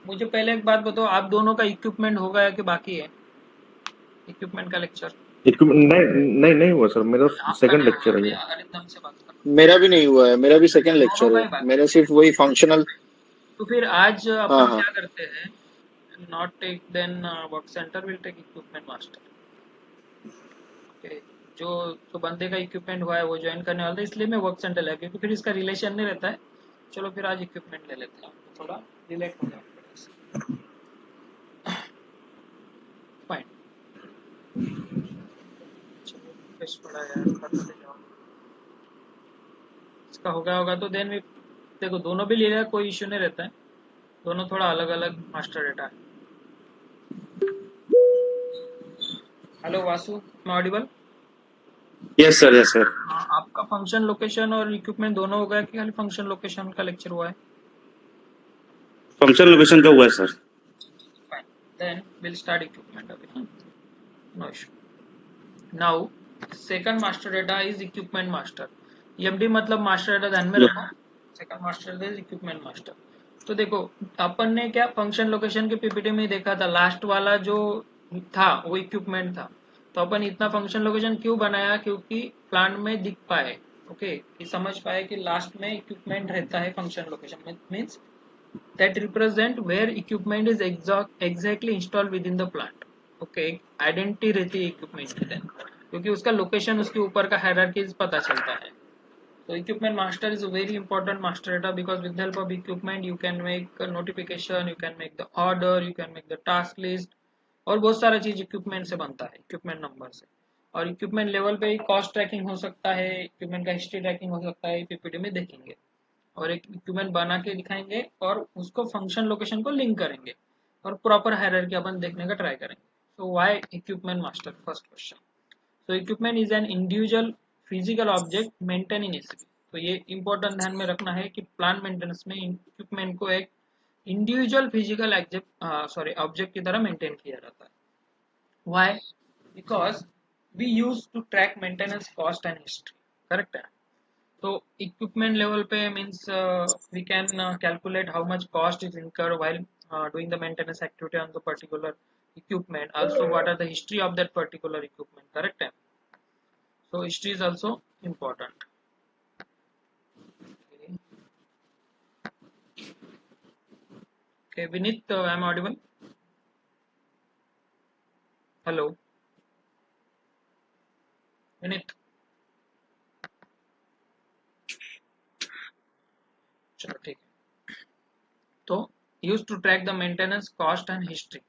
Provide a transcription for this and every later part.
मुझे पहले एक बात बताओ, आप दोनों का इक्विपमेंट होगा या कि बाकी है इक्विपमेंट का लेक्चर? इक्विपमेंट नहीं नहीं नहीं हुआ सर, मेरा आपका सेकंड नहीं हुआ, लेक्चर है मैं ये। अरिंदम से बात कर मेरा भी नहीं हुआ है, मेरा भी सेकंड रहा हूँ, दोनों लेक्चर का है, ही बाकी मेरा है। सिर्फ वही फंक्शनल। तो फिर आज हाँ अपन हाँ। क्या करते हैं, not take then work centre, will take equipment master. Okay, जो जो बंदे का इक्विपमेंट हुआ है वो ज्वाइन करने वाला था, इसलिए मैं वर्क सेंटर लिया, क्योंकि फिर इसका रिलेशन नहीं रहता है। चलो फिर आज इक्विपमेंट ले लेते हैं, थोड़ा रिलेट हो जाए। फाइन, चलो फ्रेश पड़ा यार, करते जाओ। इसका होगा तो देन भी देखो, दोनों भी ले लिया, कोई इश्यू नहीं रहता है। दोनों थोड़ा अलग अलग मास्टर डेटा है। Hello Vasu, Audible? Yes sir, yes sir. हाँ, आपका फंक्शन लोकेशन और इक्विपमेंट दोनों हो गया कि खाली फंक्शन लोकेशन का लेक्चर हुआ है? फंक्शन लोकेशन का हुआ है sir. Fine, then will start equipment अभी, no issue. Now second master data is equipment master. EMD मतलब मास्टर डेटा, ध्यान में रखो। Second master data is equipment master. तो देखो, अपन ने क्या फंक्शन लोकेशन के पीपीटी में ही देखा था, लास्ट वाला जो था वो इक्विपमेंट था। तो अपन इतना फंक्शन लोकेशन क्यों बनाया, क्योंकि प्लांट में दिख पाए, ओके, कि समझ पाए कि लास्ट में इक्विपमेंट रहता है फंक्शन लोकेशन में, means that represent where equipment is exactly installed within the plant. Okay, identity रहती है इक्विपमेंट की देन, क्योंकि उसका लोकेशन उसके ऊपर का हायरार्की पता चलता है। So equipment master is a very important master data, because with the help of equipment you can make a notification, you can make the order, you can make the task list, और बहुत सारा चीज equipment से बनता है, equipment number से। और equipment level पे ही कॉस्ट ट्रैकिंग हो सकता है, इक्विपमेंट का हिस्ट्री ट्रैकिंग हो सकता है, पीपीटी में देखेंगे। और एक इक्विपमेंट बना के दिखाएंगे और उसको फंक्शन लोकेशन को लिंक करेंगे, और प्रॉपर हायरार्की अपन देखने का ट्राई करेंगे। So why equipment master, first question. So equipment is an individual physical object maintain in ACB. तो ये इंपॉर्टेंट ध्यान में रखना है कि प्लांट मेंटेनेंस में इक्विपमेंट को एक इंडिविजुअल फिजिकल ऑब्जेक्ट की तरह मेंटेन किया जाता है। Why? Because we use to track maintenance cost and history, correct है? तो इक्विपमेंट लेवल पे means we can calculate how much cost is incurred while doing the maintenance activity on the particular equipment. Also, what are the history of that particular equipment, correct? So history is also important. Okay, okay. Vinith, am I audible? Hello, Vinith. चलो ठीक है। तो use to track the maintenance cost and history,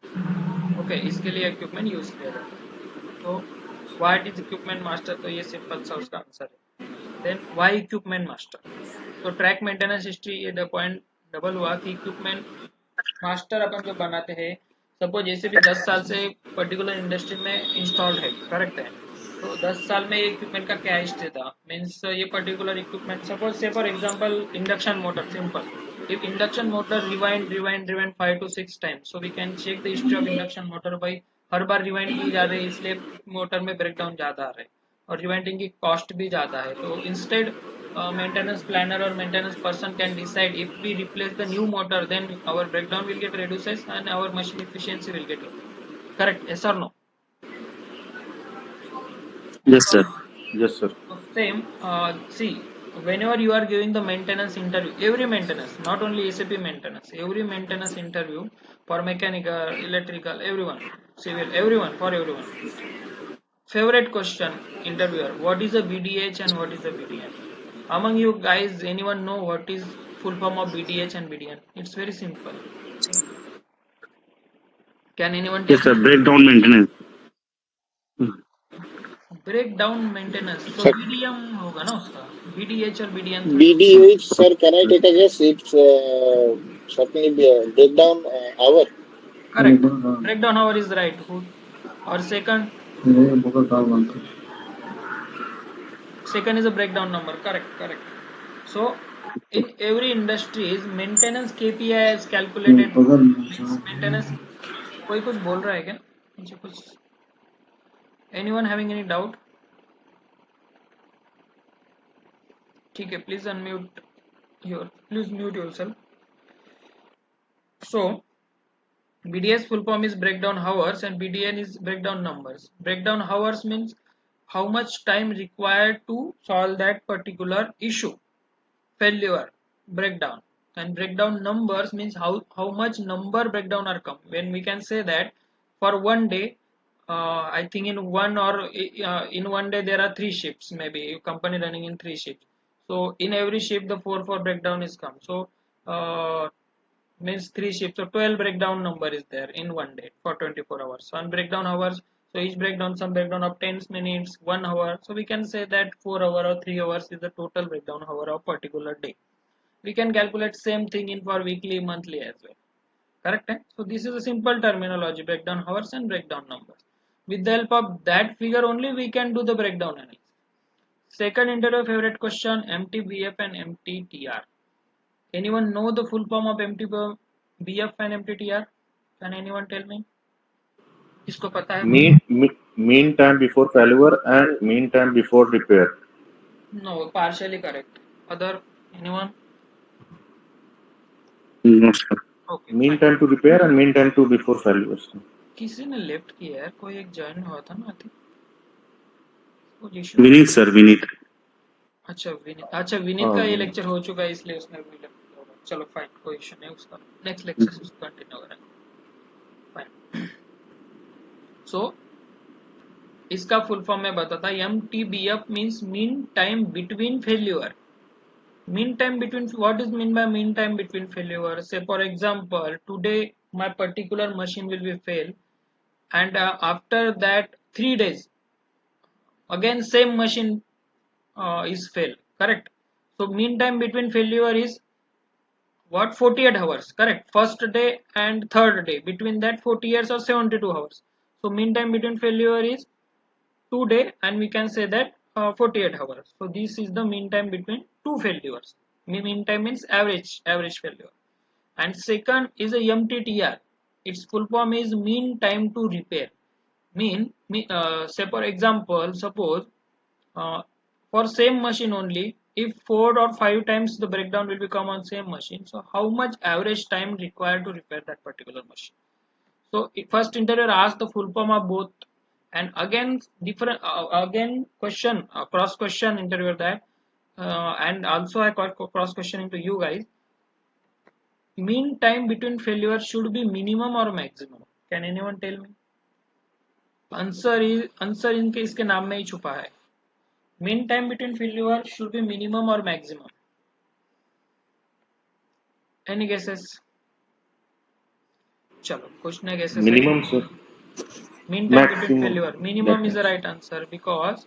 okay, इसके लिए equipment use किया जाता है। तो व्हाट इज इक्विपमेंट मास्टर, तो ये सिंपल सा उसका आंसर है। Then why equipment master? तो ट्रैक मेंटेनेंस हिस्ट्री, ये पॉइंट डबल हुआ कि इक्विपमेंट मास्टर अपन जो बनाते हैं, सपोज जैसे भी 10 साल से पर्टिकुलर इंडस्ट्री में इंस्टॉल्ड है, करेक्ट है? तो 10 साल में ये इक्विपमेंट का क्या हिस्ट्री था, मीन्स ये पर्टिकुलर इक्विपमेंट, सपोज से for example induction motor, simple. if induction motor rewind 5 to 6 times, so we can check the history of induction motor by her bar rewind की जा रही है, इसलिए मोटर में ब्रेकडाउन ज्यादा आ रहा है, और रिवाइंडिंग की कॉस्ट भी ज्यादा है। तो इंस्टेड मेंटेनेंस प्लानर और maintenance person can decide, if we replace the new motor then our breakdown will get reduces and our machine efficiency will get improved, correct? Yes or no? Yes sir. Yes sir. So same, see, whenever you are giving the maintenance interview, every maintenance, not only SAP maintenance, every maintenance interview for mechanical, electrical, everyone, civil, everyone, for everyone. Favorite question, interviewer, what is a BDH and what is a BDN? Among you guys, anyone know what is full form of BDH and BDN? It's very simple. Can anyone tell yes sir, me? Breakdown maintenance. Breakdown maintenance. So sir BDM होगा ना उसका, BDH और BDN थोड़ी होगा। BDH, sir, can I take a guess? It's something breakdown hour. Correct. Breakdown hour is right. Who? Or second is a breakdown number. Correct, correct. So in every industries, maintenance KPI is calculated. Means maintenance. कोई कुछ बोल रहा है क्या? मुझे कुछ. Anyone having any doubt? ठीक है. Please unmute your. Please mute yourself. So BDS full form is breakdown hours and BDN is breakdown numbers. Breakdown hours means how much time required to solve that particular issue, failure, breakdown. And breakdown numbers means how much number breakdown are come. When we can say that for one day, I think in one day there are 3 shifts, maybe company running in 3 shifts. So in every shift the 4 breakdown is come. So means 3 shifts, so 12 breakdown number is there in one day for 24 hours. So on breakdown hours, so each breakdown, some breakdown of 10 minutes, 1 hour, so we can say that 4 hour or 3 hours is the total breakdown hour of particular day. We can calculate same thing in for weekly, monthly as well, correct, eh? So this is a simple terminology, breakdown hours and breakdown numbers. With the help of that figure only we can do the breakdown analysis. Second interview favorite question, MTBF and MTTR. Anyone know the full form of MTBF and MTTR? Can anyone tell me? इसको पता है? Mean time before failure and mean time before repair. No, partially correct. Other anyone? No, sir. Okay, Mean fine. time to repair and mean time to before failure. किसी ने left किया है, कोई एक join हुआ था ना, I think Vinit, sir, Vinit. अच्छा विनीत का ये लेक्चर हो चुका है इसलिए उसने भी लेफ्ट किया होगा. चलो फाइन, कोई इशू नहीं उसका. नेक्स्ट लेक्चर से उसको कंटिन्यू करेंगे. फाइन. सो इसका फुल फॉर्म में बताता है. MTBF means mean time between failure. Mean time between, what is mean by mean time between failure? Say for example, today my particular machine will be fail, and after that 3 days again same machine is fail, correct? So mean time between failure is what? 48 hours, correct? First day and third day, between that 40 years or 72 hours. So mean time between failure is 2 day, and we can say that 48 hours. So this is the mean time between two failures. Mean time means average failure. And second is a MTTR. Its full form is mean time to repair. Say for example, suppose uh, for same machine only, if 4 or 5 times the breakdown will become on same machine, so how much average time required to repair that particular machine? So first interviewer asked the full form of both, and again different again question cross question interviewer that, and also I cross question into you guys. Mean time between failure should be minimum or maximum? Can anyone tell me? Answer इनके इसके नाम में ही छुपा है. Mean time between failure should be minimum or maximum? Any guesses? चलो कुछ ने guesses. Minimum, sir. Mean time between Maximum. failure. Minimum is the right answer because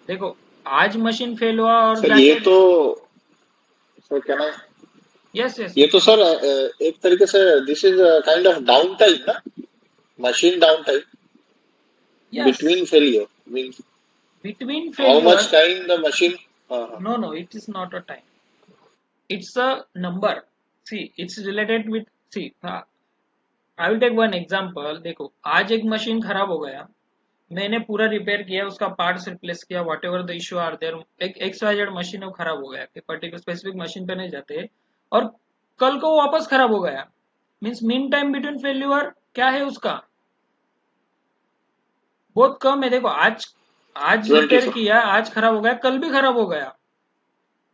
देखो आज मशीन फेल हुआ और सर जाके ये तो सर क्या ना यस ये तो सर एक तरीके से this is kind of down time ना machine down time yes between failure means between how failure. Much time the machine No, it is not a time. It's a number. See, it's related with, see, I will take one example. देखो आज एक machine खराब हो गया, मैंने पूरा repair किया, उसका पार्ट्स रिप्लेस किया, whatever the issue are there, एक XYZ मशीन वो खराब हो गया, कि पर्टिकुलर स्पेसिफिक मशीन पे नहीं जाते, और कल को वापस खराब हो गया. Means mean time between failure क्या है उसका? बहुत कम है. देखो आज रिपेयर किया, आज खराब हो गया, कल भी खराब हो गया,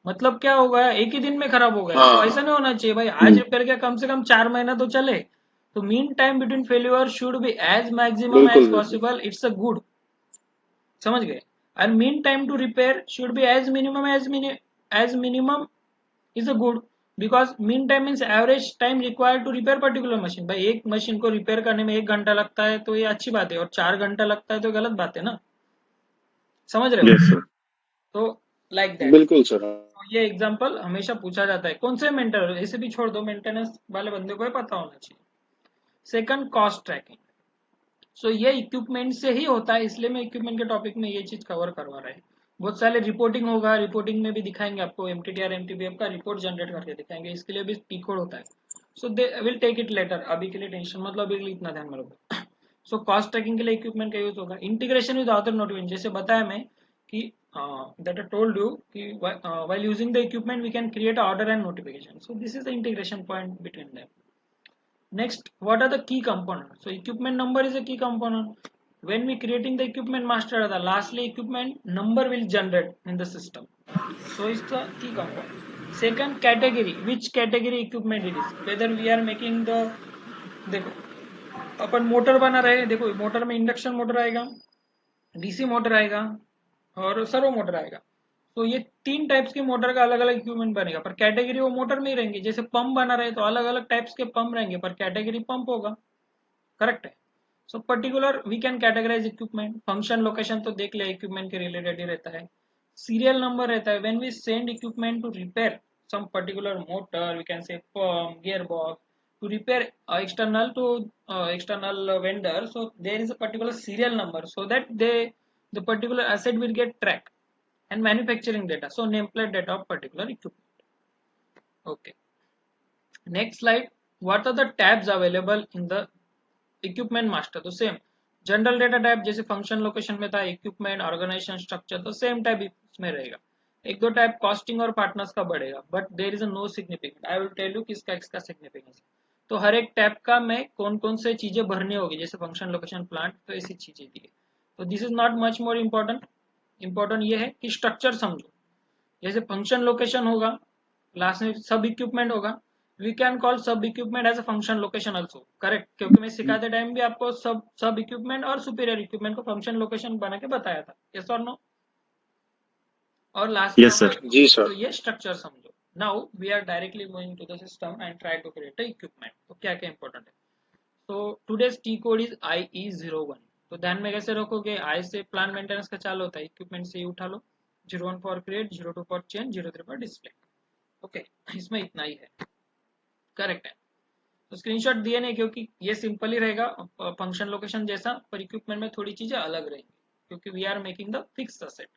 मतलब क्या हो गया? एक ही दिन में खराब हो गया. तो ऐसा नहीं होना चाहिए भाई. आज रिपेयर किया, कम से कम 4 महीना तो चले. तो mean time between failure should be as maximum as possible. It's a good. समझ गए? And mean time to repair should be as minimum is a good, because mean time means average time required to repair particular machine. भाई एक machine को repair करने में 1 घंटा लगता है तो ये अच्छी बात है, और 4 घंटा लगता है तो गलत बात है ना. समझ रहे हो? Yes, sir. तो लाइक दैट. बिल्कुल सर. ये एग्जांपल हमेशा पूछा जाता है. कौन से मेंटेनेंस, ऐसे भी छोड़ दो, मेंटेनेंस वाले बंदे को ही पता होना चाहिए. Second, cost trekking. सो ये इक्विपमेंट से ही होता है, इसलिए मैं इक्विपमेंट के टॉपिक में ये चीज कवर करवा रहा है. बहुत सारे रिपोर्टिंग होगा, रिपोर्टिंग में भी दिखाएंगे आपको, MTTR MTBF का रिपोर्ट जनरेट करके दिखाएंगे, इसके लिए भी टी कोड होता है. So they will take it later. अभी के लिए टेंशन मतलब, अभी के लिए इतना ध्यान में रखो. सो कॉस्ट ट्रैकिंग के लिए इक्विपमेंट का यूज होगा. इंटीग्रेशन विद अदर नोटिफिकेशन, जैसे बताया मैं कि that I told you कि while using the equipment we can create order and notification. So this is the integration point between them. Next, what are the key components? So equipment number is a key component. When we creating the equipment master data, lastly equipment number will generate in the system. So it's the key component. Second, category, which category equipment it is, whether we are making the, देखो अपन motor बना रहे हैं, देखो motor में induction motor आएगा, DC motor आएगा और servo motor आएगा. तो ये 3 टाइप्स के मोटर का अलग अलग इक्विपमेंट बनेगा, पर कैटेगरी वो मोटर में ही रहेंगे. जैसे पंप बना रहे तो अलग अलग टाइप्स के पंप रहेंगे, पर कैटेगरी पंप होगा. करेक्ट है. So particular we can categorise equipment. Function location तो देख लिया, इक्विपमेंट के रिलेटेड ही रहता है. सीरियल नंबर रहता है. When we send equipment to repair some particular motor, we can say pump, gearbox, to repair external vendor, so there is a particular serial number, so that the particular asset will get tracked and manufacturing data, so nameplate data of particular equipment. Okay, next slide. What are the tabs available in the equipment master? तो same general data type जैसे function location में था, equipment, organisation structure, तो same type इसमें रहेगा. एक दो type costing और पार्टनर्स का बढ़ेगा, but there is no significant. I will tell you किसका किसका सिग्निफिकेंस. तो हर एक टैब का मैं कौन कौन से चीजें भरनी होगी, जैसे फंक्शन लोकेशन प्लांट, तो ऐसी चीजें दी है. तो this is not much more important. Important ये है कि स्ट्रक्चर समझो. जैसे फंक्शन लोकेशन होगा, लास्ट में सब इक्विपमेंट होगा. We can call sub equipment as a function location also. Correct, क्योंकि मैं सिखाते टाइम भी आपको सब इक्विपमेंट और सुपीरियर इक्विपमेंट को फंक्शन लोकेशन बना के बताया था. यस और नो. और लास्ट में Yes, sir. जी सर. तो ये स्ट्रक्चर समझो. Now we are directly going to the system and try to create a equipment. तो क्या क्या इंपॉर्टेंट है. तो today's T code is IE01. तो ध्यान में कैसे रखोगे, आई से प्लान मेंटेनेंस का चालू होता है, इक्विपमेंट से ही उठा लो. 01 for create, 02 for change, 03 for display. Okay, इसमें इतना ही है. करेक्ट है. तो स्क्रीनशॉट दिए नहीं, क्योंकि ये सिंपल ही रहेगा फंक्शन लोकेशन जैसा, पर इक्विपमेंट में थोड़ी चीजें अलग रहेंगी, क्योंकि we are making the fixed asset.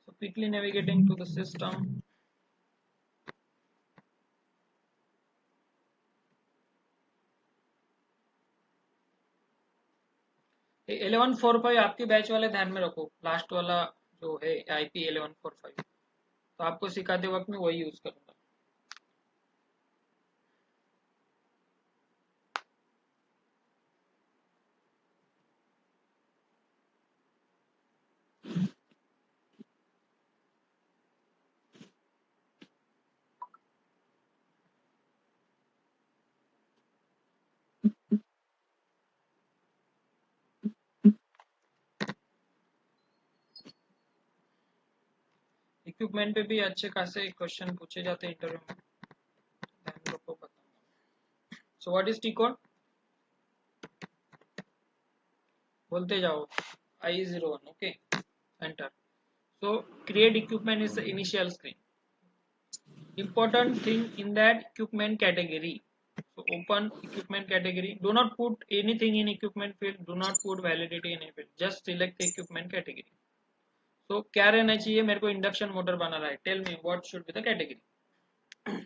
So quickly navigating to the system. 1145 आपके बैच वाले ध्यान में रखो, लास्ट वाला जो है IP 1145, तो आपको सिखाते वक्त मैं वही यूज करूंगा. इक्विपमेंट पे भी अच्छे खासे क्वेश्चन पूछे जाते हैं इंटरव्यू में, ध्यान रखो, बताऊंगा. सो व्हाट इज टी कोड, बोलते जाओ. IE01. Okay, enter. So create equipment is the initial screen. Important thing in that equipment category. So open equipment category. Do not put anything in equipment field. Do not put validity in a field. Just select the equipment category. So क्या रहना चाहिए, मेरे को induction motor बनाना है. Tell me what should be the category.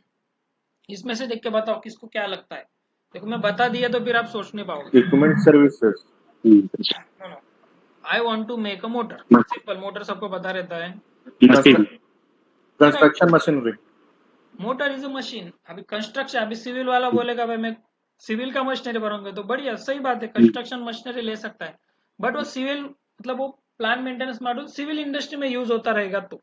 इसमें से देख के बताओ किसको क्या लगता है. देखो मैं बता दिया तो फिर आप सोच नहीं पाओगे. Equipment services. No, no. I want to make a motor. Simple. Motor सबको पता रहता है. Machine. Construction machinery. Motor is a machine. अभी कंस्ट्रक्शन, अभी सिविल वाला बोलेगा भाई मैं सिविल का मशीनरी बनाऊंगा, तो बढ़िया, सही बात है, कंस्ट्रक्शन मशीनरी ले सकता है. बट वो सिविल मतलब वो plan maintenance module civil industry में यूज होता रहेगा, तो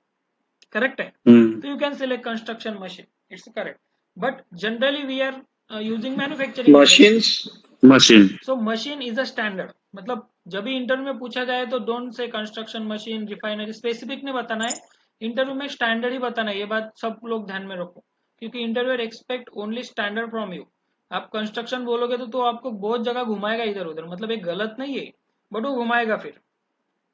करेक्ट है. तो you can select construction machine, it's correct. But generally we are using manufacturing machines. Machine. So machine is a standard. मतलब जब भी इंटरव्यू में पूछा जाए तो don't say construction machine, refinery, specific नहीं बताना है. इंटरव्यू में स्टैंडर्ड ही बताना है. ये बात सब लोग ध्यान में रखो, क्योंकि interviewer expect only standard from you. आप कंस्ट्रक्शन बोलोगे तो आपको बहुत जगह घुमाएगा इधर उधर, मतलब एक गलत नहीं है, बट वो घुमाएगा. फिर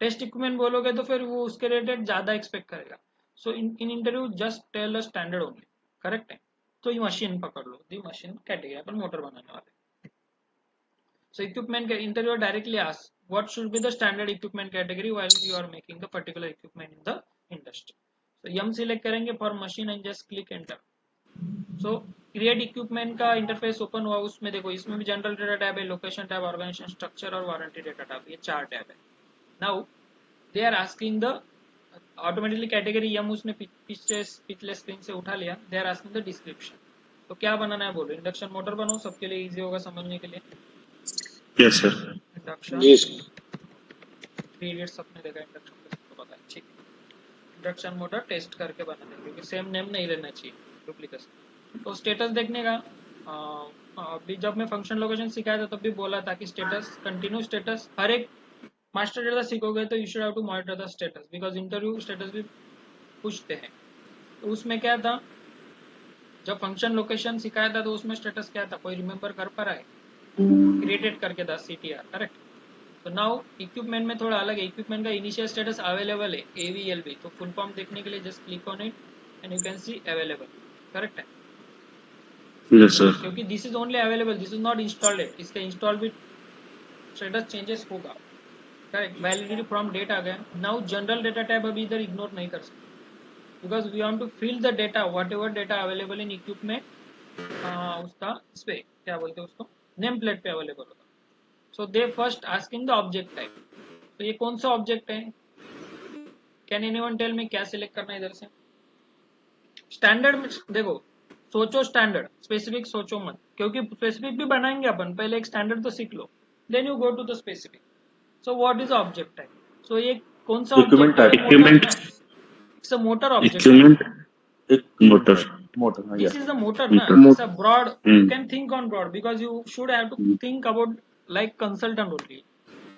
टेस्ट इक्विपमेंट बोलोगे तो फिर वो उसके रिलेटेड ज्यादा एक्सपेक्ट करेगा. So in interview just tell a standard only. Correct है. तो ये मशीन पकड़ लो, दी मशीन कैटेगरी, अपन मोटर बनाने वाले. So equipment interviewer directly asks what should be the standard equipment category while you are making the particular equipment in the industry. So M select करेंगे for machine and just click enter. So create equipment का interface open हुआ. उसमें देखो, इसमें भी general data tab है, location tab, organisation structure और warranty data tab, ये 4 टैब है. Now they are asking the automatically category M उसने पिछले स्क्रीन से उठा लिया. They are asking the description. तो क्या बनाना है बोलो, इंडक्शन मोटर बनाओ, सबके लिए इजी होगा समझने के लिए। Yes sir. इंडक्शन जी 3 इडियट्स अपने देखा इंडक्शन को, सबको पता है, ठीक है। इंडक्शन मोटर टेस्ट करके बनाना है, क्योंकि सेम नेम नहीं रहना चाहिए, डुप्लीकेशन। तो स्टेटस देखने का अभी जब मैं फंक्शन लोकेशन सिखाया था तब भी बोला था कि स्टेटस, कंटिन्यू स्टेटस, हर एक मास्टर डेटा सीखोगे तो you should have to monitor the status, because interview status भी पूछते हैं। तो उसमें क्या था, जब फंक्शन लोकेशन सिखाया था तो उसमें स्टेटस क्या था, कोई रिमेम्बर कर पा रहा है? क्रिएटेड करके था CTR, करेक्ट। तो नाउ इक्विपमेंट में थोड़ा अलग है, इक्विपमेंट का इनिशियल स्टेटस अवेलेबल है AVLB, तो फुल फॉर्म देखने के लिए just click on it and you can see available, correct है। Yes sir. क्योंकि this is only available, this is not installed है, इसका इंस्टॉल भी स्टेटस चेंजेस होगा, करेक्ट। वैलिडिटी फ्रॉम डेट आ गया। नाउ जनरल डेटा टैब अभी इधर इग्नोर नहीं कर सकते, because we want to fill the data, whatever data available in equipment, उसका इस पे क्या बोलते हैं उसको, नेम प्लेट पे अवेलेबल होगा। So they first asking the object type, तो ये कौन सा ऑब्जेक्ट है, कैन एनीवन टेल मी क्या सिलेक्ट करना है इधर से। स्टैंडर्ड में देखो, सोचो स्टैंडर्ड, स्पेसिफिक सोचो मत, क्योंकि स्पेसिफिक भी बनाएंगे अपन, पहले एक स्टैंडर्ड तो सीख लो, then you go to the specific. So what is object type, so ये कौन सा Equipment ऑब्जेक्ट है, type. मोटर है इक्विपमेंट, ना, it's a motor object. Equipment Equipment motor. type. Motor. This Yeah. is the motor na, motor. it's a broad, you hmm. can think on broad because you should have to think about like consultant only.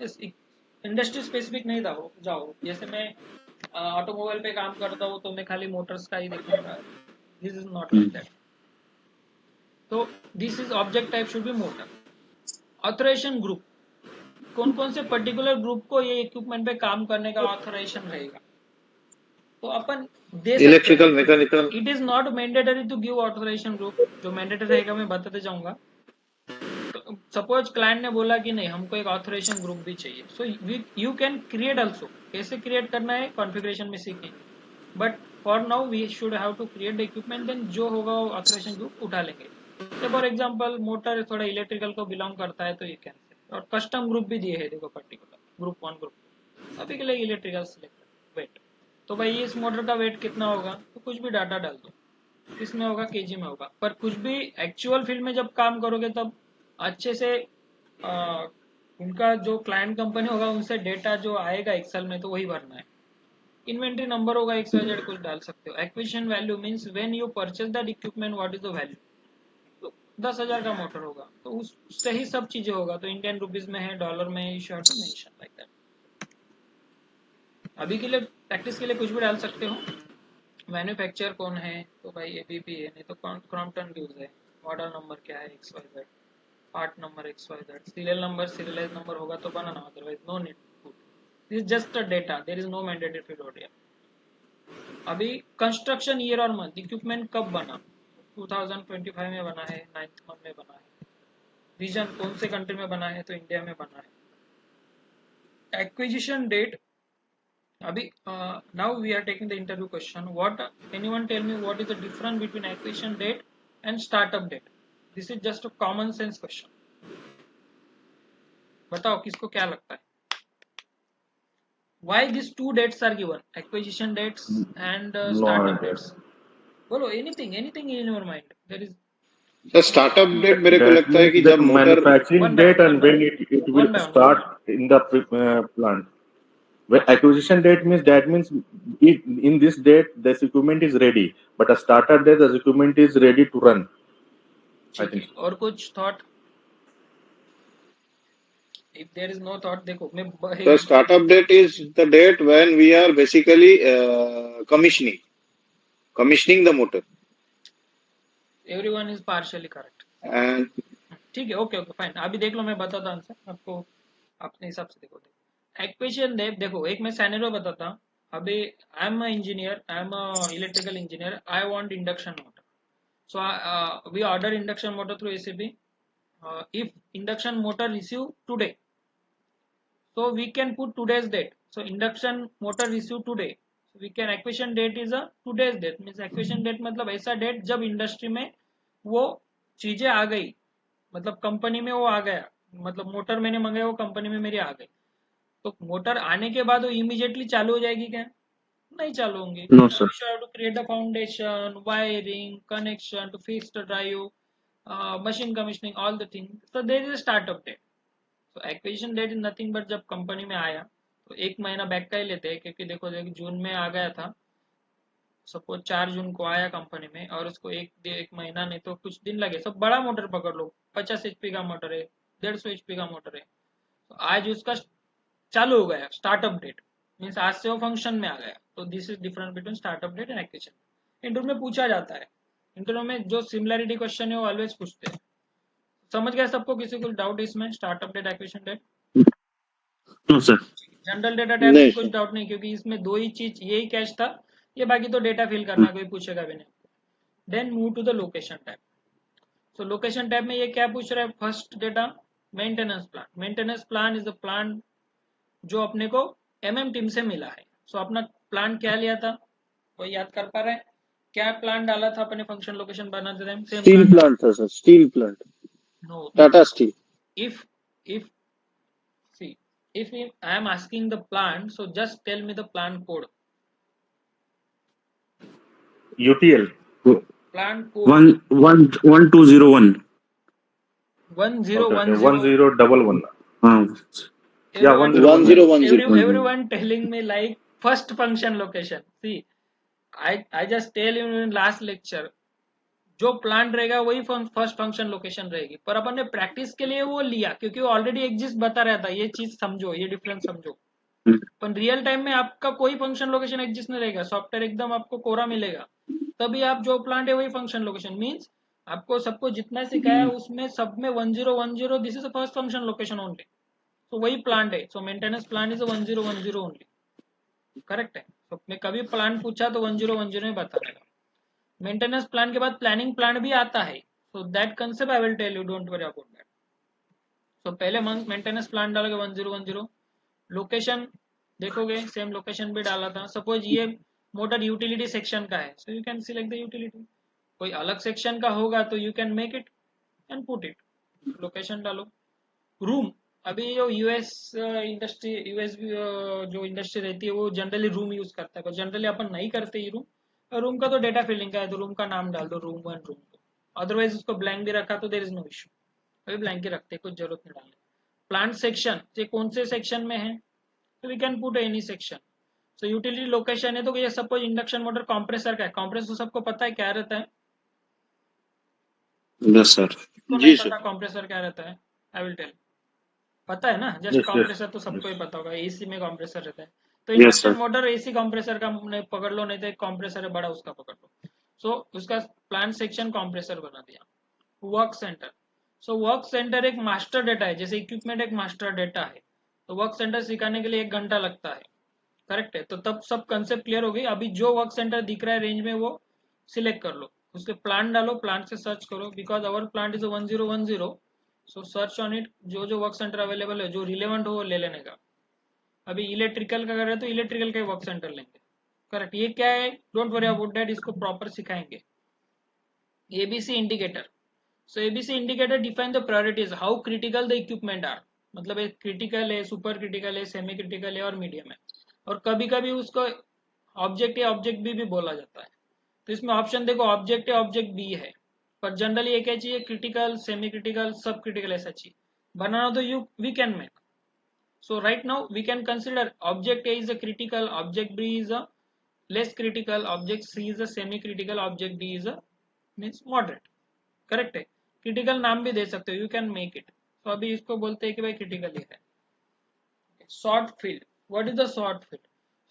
yes, industry specific नहीं जाओ, जैसे मैं automobile पे काम करता हूँ तो मैं खाली मोटर्स का ही देखूंगा, this is not like that. तो this is object type should be motor. Authorization group, कौन कौन से पर्टिकुलर ग्रुप को ये इक्विपमेंट पे काम करने का ऑथराइजेशन रहेगा, तो अपन दे सकते इलेक्ट्रिकल हैं। Mechanical it is not mandatory to give authorisation group, जो मैंडेटरी रहेगा मैं बताते जाऊंगा। सपोज क्लाइंट ने बोला कि नहीं हमको एक ऑथराइजेशन ग्रुप भी चाहिए, so you can create also, कैसे क्रिएट करना है कॉन्फ़िगरेशन में सीखेंगे, but for now we should have to create the equipment, then जो होगा वो ऑथराइजेशन ग्रुप उठा लेंगे। तो फॉर एग्जांपल मोटर थोड़ा इलेक्ट्रिकल को बिलोंग करता है तो ये कैन, और कस्टम ग्रुप भी दिए है देखो, पर्टिकुलर ग्रुप 1 ग्रुप 2, अभी के लिए इलेक्ट्रिकल सिलेक्ट। वेट, तो भाई इस मोटर का वेट कितना होगा, तो कुछ भी डाटा डाल दो, किसमें होगा, केजी में होगा। पर कुछ भी एक्चुअल फील्ड में जब काम करोगे तब अच्छे से उनका जो क्लाइंट कंपनी होगा उनसे डेटा जो आएगा एक्सेल में तो वही भरना है। इन्वेंट्री नंबर होगा XYZ कुछ डाल सकते हो। Acquisition value means when you purchase that equipment what is the value, तो 10,000 का मोटर होगा तो उससे ही सब चीजें होगा, तो इंडियन रुपीज में है, डॉलर में है, you should to mention like that. अभी के लिए प्रैक्टिस के लिए कुछ भी डाल सकते हो। मैन्युफैक्चर कौन है, तो भाई ABB है, नहीं तो क्रॉम्पटन यूज है। मॉडल नंबर क्या है XYZ, part number XYZ, serial number serialize number होगा तो बनाना, otherwise no need to. This just a data, there is no mandatory field out here. अभी कंस्ट्रक्शन ईयर और मंथ, इक्विपमेंट कब बना, 2025 में बना है, 9th मंथ में बना है। रीजन कौन से कंट्री में बना है, तो इंडिया में बना है। एक्विजिशन डेट, अभी now we are taking the interview question, what anyone tell me what is the difference between acquisition date and startup date, this is just a common sense question, बताओ किसको क्या लगता है, why these two dates are given, acquisition dates and No startup idea. dates, बोलो anything in your mind, there is the startup date मेरे को That लगता है means कि the जब motor manufacturing one by date one, and when it will one by one, start in the plant. When acquisition date means that means in this date this equipment is ready, but a starter date the equipment is ready to run. I ठीक think है। और कुछ thought, if there is no thought, देखो मैं the startup date is the date when we are basically commissioning the motor everyone is partially correct, and ठीक है, okay okay fine, अभी देख लो मैं बताता आंसर आपको अपने हिसाब से। देखो एक्वेशन देखो, एक मैं सैनरियो बताता हूँ। अभी I am engineer, I am electrical engineer, I want induction motor, so we order induction motor through ACB, if induction motor receive today, so we can put today's date, so induction motor receive today, so we can acquisition date is a today's date, means acquisition date मतलब ऐसा date जब industry में वो चीजें आ गई, मतलब company में वो आ गया, मतलब मोटर मैंने मंगाया वो कंपनी में मेरी आ गई, तो मोटर आने के बाद वो इमीडिएटली चालू हो जाएगी क्या, नहीं चालू होंगे. No, sir. You should have to create the foundation, wiring, connection to fix the drive, machine commissioning, all the things. So there is a startup date. So acquisition date is nothing but जब company में आया तो एक महीना back का ही लेते हैं, क्योंकि देखो जून में आ गया था, सपोज 4 जून को आया कंपनी में, और उसको एक महीना नहीं तो कुछ दिन लगे. सब बड़ा मोटर पकड़ लो, 50 HP का मोटर है, 150 HP का मोटर है, तो आज उसका चालू हो गया. स्टार्टअप डेट मीन्स आज से वो फंक्शन में आ गया. तो this is difference between startup date and acquisition. Interview में पूछा जाता है. इंटरव्यू में जो सिमिलरिटी क्वेश्चन है वो ऑलवेज पूछते हैं. समझ गया सबको? किसी को डाउट इसमें? Startup date, acquisition date, No, sir. General data type नहीं में कुछ सर. डाउट नहीं, क्योंकि इसमें दो ही चीज, यही कैच था. ये बाकी तो डेटा फिल करना, कोई पूछेगा भी नहीं. Then move to the location type. So location type में ये क्या पूछ रहा है? First data maintenance plan. Maintenance plan is the plan जो अपने को टीम से मिला है. सो अपना प्लान क्या लिया था, कोई याद कर पा रहा है? क्या प्लान डाला था अपने फंक्शन लोकेशन बनाते टाइम? सेम स्टील प्लांट था sir. Steel plant. No, Tata steel. if see, if I am asking the plan, so just tell me the plan code. UTL. Plan code 11201. 1010. 1011. Yeah, Everyone, 1010. everyone telling me like first function location. See, I just tell you in last lecture, जो plan रहेगा वही first function location रहेगी. पर अपन ने practice के लिए वो लिया क्योंकि वो ऑलरेडी एग्जिस्ट बता रहा था. ये चीज समझो, ये डिफरेंस समझो. पर रियल टाइम में आपका कोई फंक्शन लोकेशन एग्जिस्ट नहीं रहेगा. सॉफ्टवेयर एकदम आपको कोरा मिलेगा, तभी आप जो प्लांट है वही फंक्शन लोकेशन. मीन्स आपको सबको जितना सिखाया उसमें सब में 1010, this is the first function location only. तो वही प्लांट है. So maintenance plan is 1010 only. Correct है. तो मैं कभी प्लान पूछा तो 1010 में बता देगा. मेंटेनेंस प्लान के बाद प्लानिंग प्लान भी आता है. So that concept I will tell you, don't worry about that. So पहले मेंटेनेंस प्लान डालोगे 1010. लोकेशन देखोगे सेम लोकेशन भी डाला था. सपोज ये मोटर यूटिलिटी सेक्शन का है, सो you can select the utility. कोई अलग सेक्शन का होगा तो you can make it and put it. Location डालो. रूम, अभी जो यूएस इंडस्ट्री, यूएस जो इंडस्ट्री रहती है वो जनरली रूम यूज करता है, पर जनरली अपन नहीं करते ये रूम. रूम का तो डेटा फिलिंग का है, तो रूम का नाम डाल दो, रूम 1, रूम 2. अदरवाइज उसको ब्लैंक भी रखा तो देयर इज नो इशू. अभी ब्लैंक ही रखते, कुछ जरूरत नहीं डालने. प्लांट सेक्शन, ये कौन से सेक्शन में है, तो we can put any section. So utility location है, तो ये सपोज इंडक्शन मोटर कंप्रेसर का है. कंप्रेसर सबको पता है क्या रहता है? Yes, sir. तो जी नहीं सर. पता कंप्रेसर क्या रहता है? I will tell. पता है ना? जस्ट Yes, yes, कंप्रेसर तो सबको yes. ही पता होगा. एसी में कंप्रेसर रहता है. तो Yes, induction sir. Motor AC compressor का पकड़ लो, नहीं तो एक कंप्रेसर है बड़ा उसका पकड़ लो. सो उसका प्लांट सेक्शन कंप्रेसर बना दिया. Work centre. So work centre एक मास्टर डेटा है, जैसे इक्विपमेंट एक मास्टर डेटा है. तो वर्क सेंटर सिखाने के लिए 1 घंटा लगता है. करेक्ट है. तो तब सब कंसेप्ट क्लियर हो गई. अभी जो वर्क सेंटर दिख रहा है रेंज में वो सिलेक्ट कर लो. उसके प्लांट डालो, प्लांट से सर्च करो. Because our plant is 1010, so search on it. जो वर्क सेंटर अवेलेबल है, जो रिलेवेंट हो वो ले लेने का. अभी इलेक्ट्रिकल का कर रहे हैं तो इलेक्ट्रिकल का वर्क सेंटर लेंगे. करेक्ट. ये क्या है? डोंट वरी अबाउट दैट, इसको प्रॉपर सिखाएंगे. ABC indicator. So ABC indicator define the priorities, how critical the equipment are. मतलब एक क्रिटिकल है, सुपर क्रिटिकल है, सेमी क्रिटिकल है और मीडियम है. और कभी कभी उसको ऑब्जेक्ट ए ऑब्जेक्ट बी भी बोला जाता है. तो इसमें ऑप्शन देखो, ऑब्जेक्ट ए ऑब्जेक्ट बी है, पर जनरली ये क्या चाहिए? Critical, semi critical, sub critical ऐसा चाहिए. बनाना तो you we can make. So right now we can consider object A is a critical, object B is a less critical, object C is a semi-critical, object D is a means moderate. Correct है. Critical नाम भी दे सकते हो, you can make it. So अभी इसको बोलते हैं कि भाई critical ही है. Sort field. What is the sort field?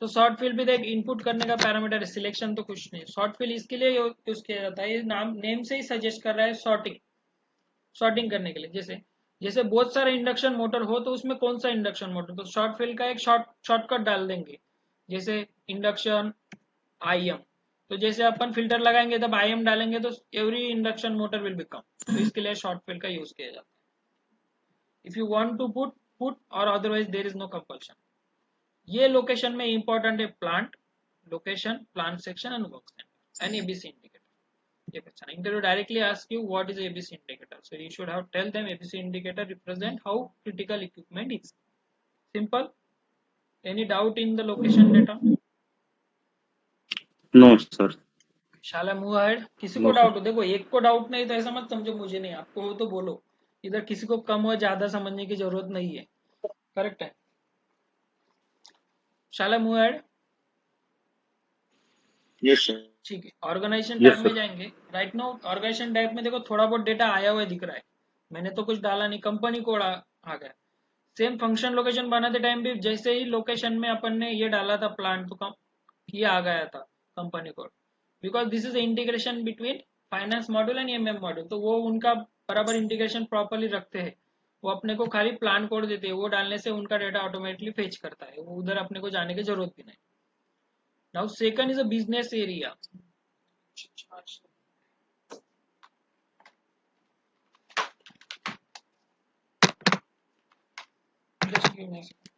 So sort field भी देख, इनपुट करने का पैरामीटर है, सिलेक्शन तो कुछ नहीं. सॉर्ट फील्ड इसके लिए यूज किया जाता है, नाम नेम से ही सजेस्ट कर रहा है सॉर्टिंग. सॉर्टिंग करने के लिए जैसे बहुत सारे इंडक्शन मोटर हो तो उसमें कौन सा इंडक्शन मोटर, तो शॉर्ट फील्ड का एक शॉर्टकट डाल देंगे. जैसे इंडक्शन आईएम, तो जैसे अपन फिल्टर लगाएंगे तब आईएम डालेंगे तो every induction motor will become. तो इसके लिए शॉर्ट फील्ड का यूज किया जाता है. If you want to put और otherwise there is no compulsion. ये लोकेशन में इंपॉर्टेंट है plant location, plant section and work centre and ABC indicator. ये question interview directly ask you what is ABC indicator, so you should have tell them ABC indicator represent how critical equipment is. Simple. Any doubt in the location data? No sir. Shall move ahead. किसी को no doubt sir. हो, देखो एक को doubt नहीं तो ऐसा मत समझो मुझे नहीं, आपको हो तो बोलो। इधर किसी को कम और ज्यादा समझने की जरूरत नहीं है। करेक्ट है। शाला मूव अहेड। Yes, sir. ठीक है, ऑर्गेनाइजेशन Yes, टाइप में sir. जाएंगे। राइट नाउ ऑर्गेनाइजेशन टाइप में देखो थोड़ा बहुत डेटा आया हुआ दिख रहा है, मैंने तो कुछ डाला नहीं, कंपनी कोड आ गया। सेम फंक्शन लोकेशन बनाते टाइम भी जैसे ही लोकेशन में अपन ने ये डाला था प्लांट, तो ये आ गया था company code, because this is integration between finance module and MM module, तो वो उनका बराबर इंटीग्रेशन प्रॉपरली रखते हैं। वो अपने को खाली प्लान कोड देते हैं, वो डालने से उनका डेटा ऑटोमेटिकली फेच करता है, वो उधर अपने को जाने की जरूरत भी नहीं। Now second is a business area. Just give me a second.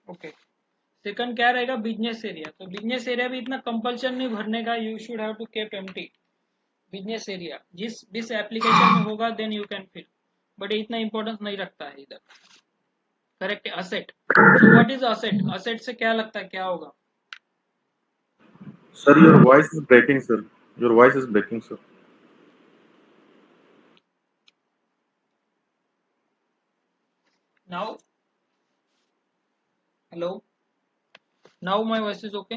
Okay, second क्या रहेगा, बिजनेस एरिया। तो बिजनेस एरिया भी इतना कंपल्सन नहीं भरने का, you should have to keep empty. Business area जिस एप्लीकेशन में होगा then you can fill, but ये इतना इंपॉर्टेंस नहीं रखता है इधर। करेक्ट है। Asset, so what is asset? Asset से क्या लगता है क्या होगा? Sir, your voice is breaking, sir. Your voice is breaking, sir. Now, hello, now my voice is okay?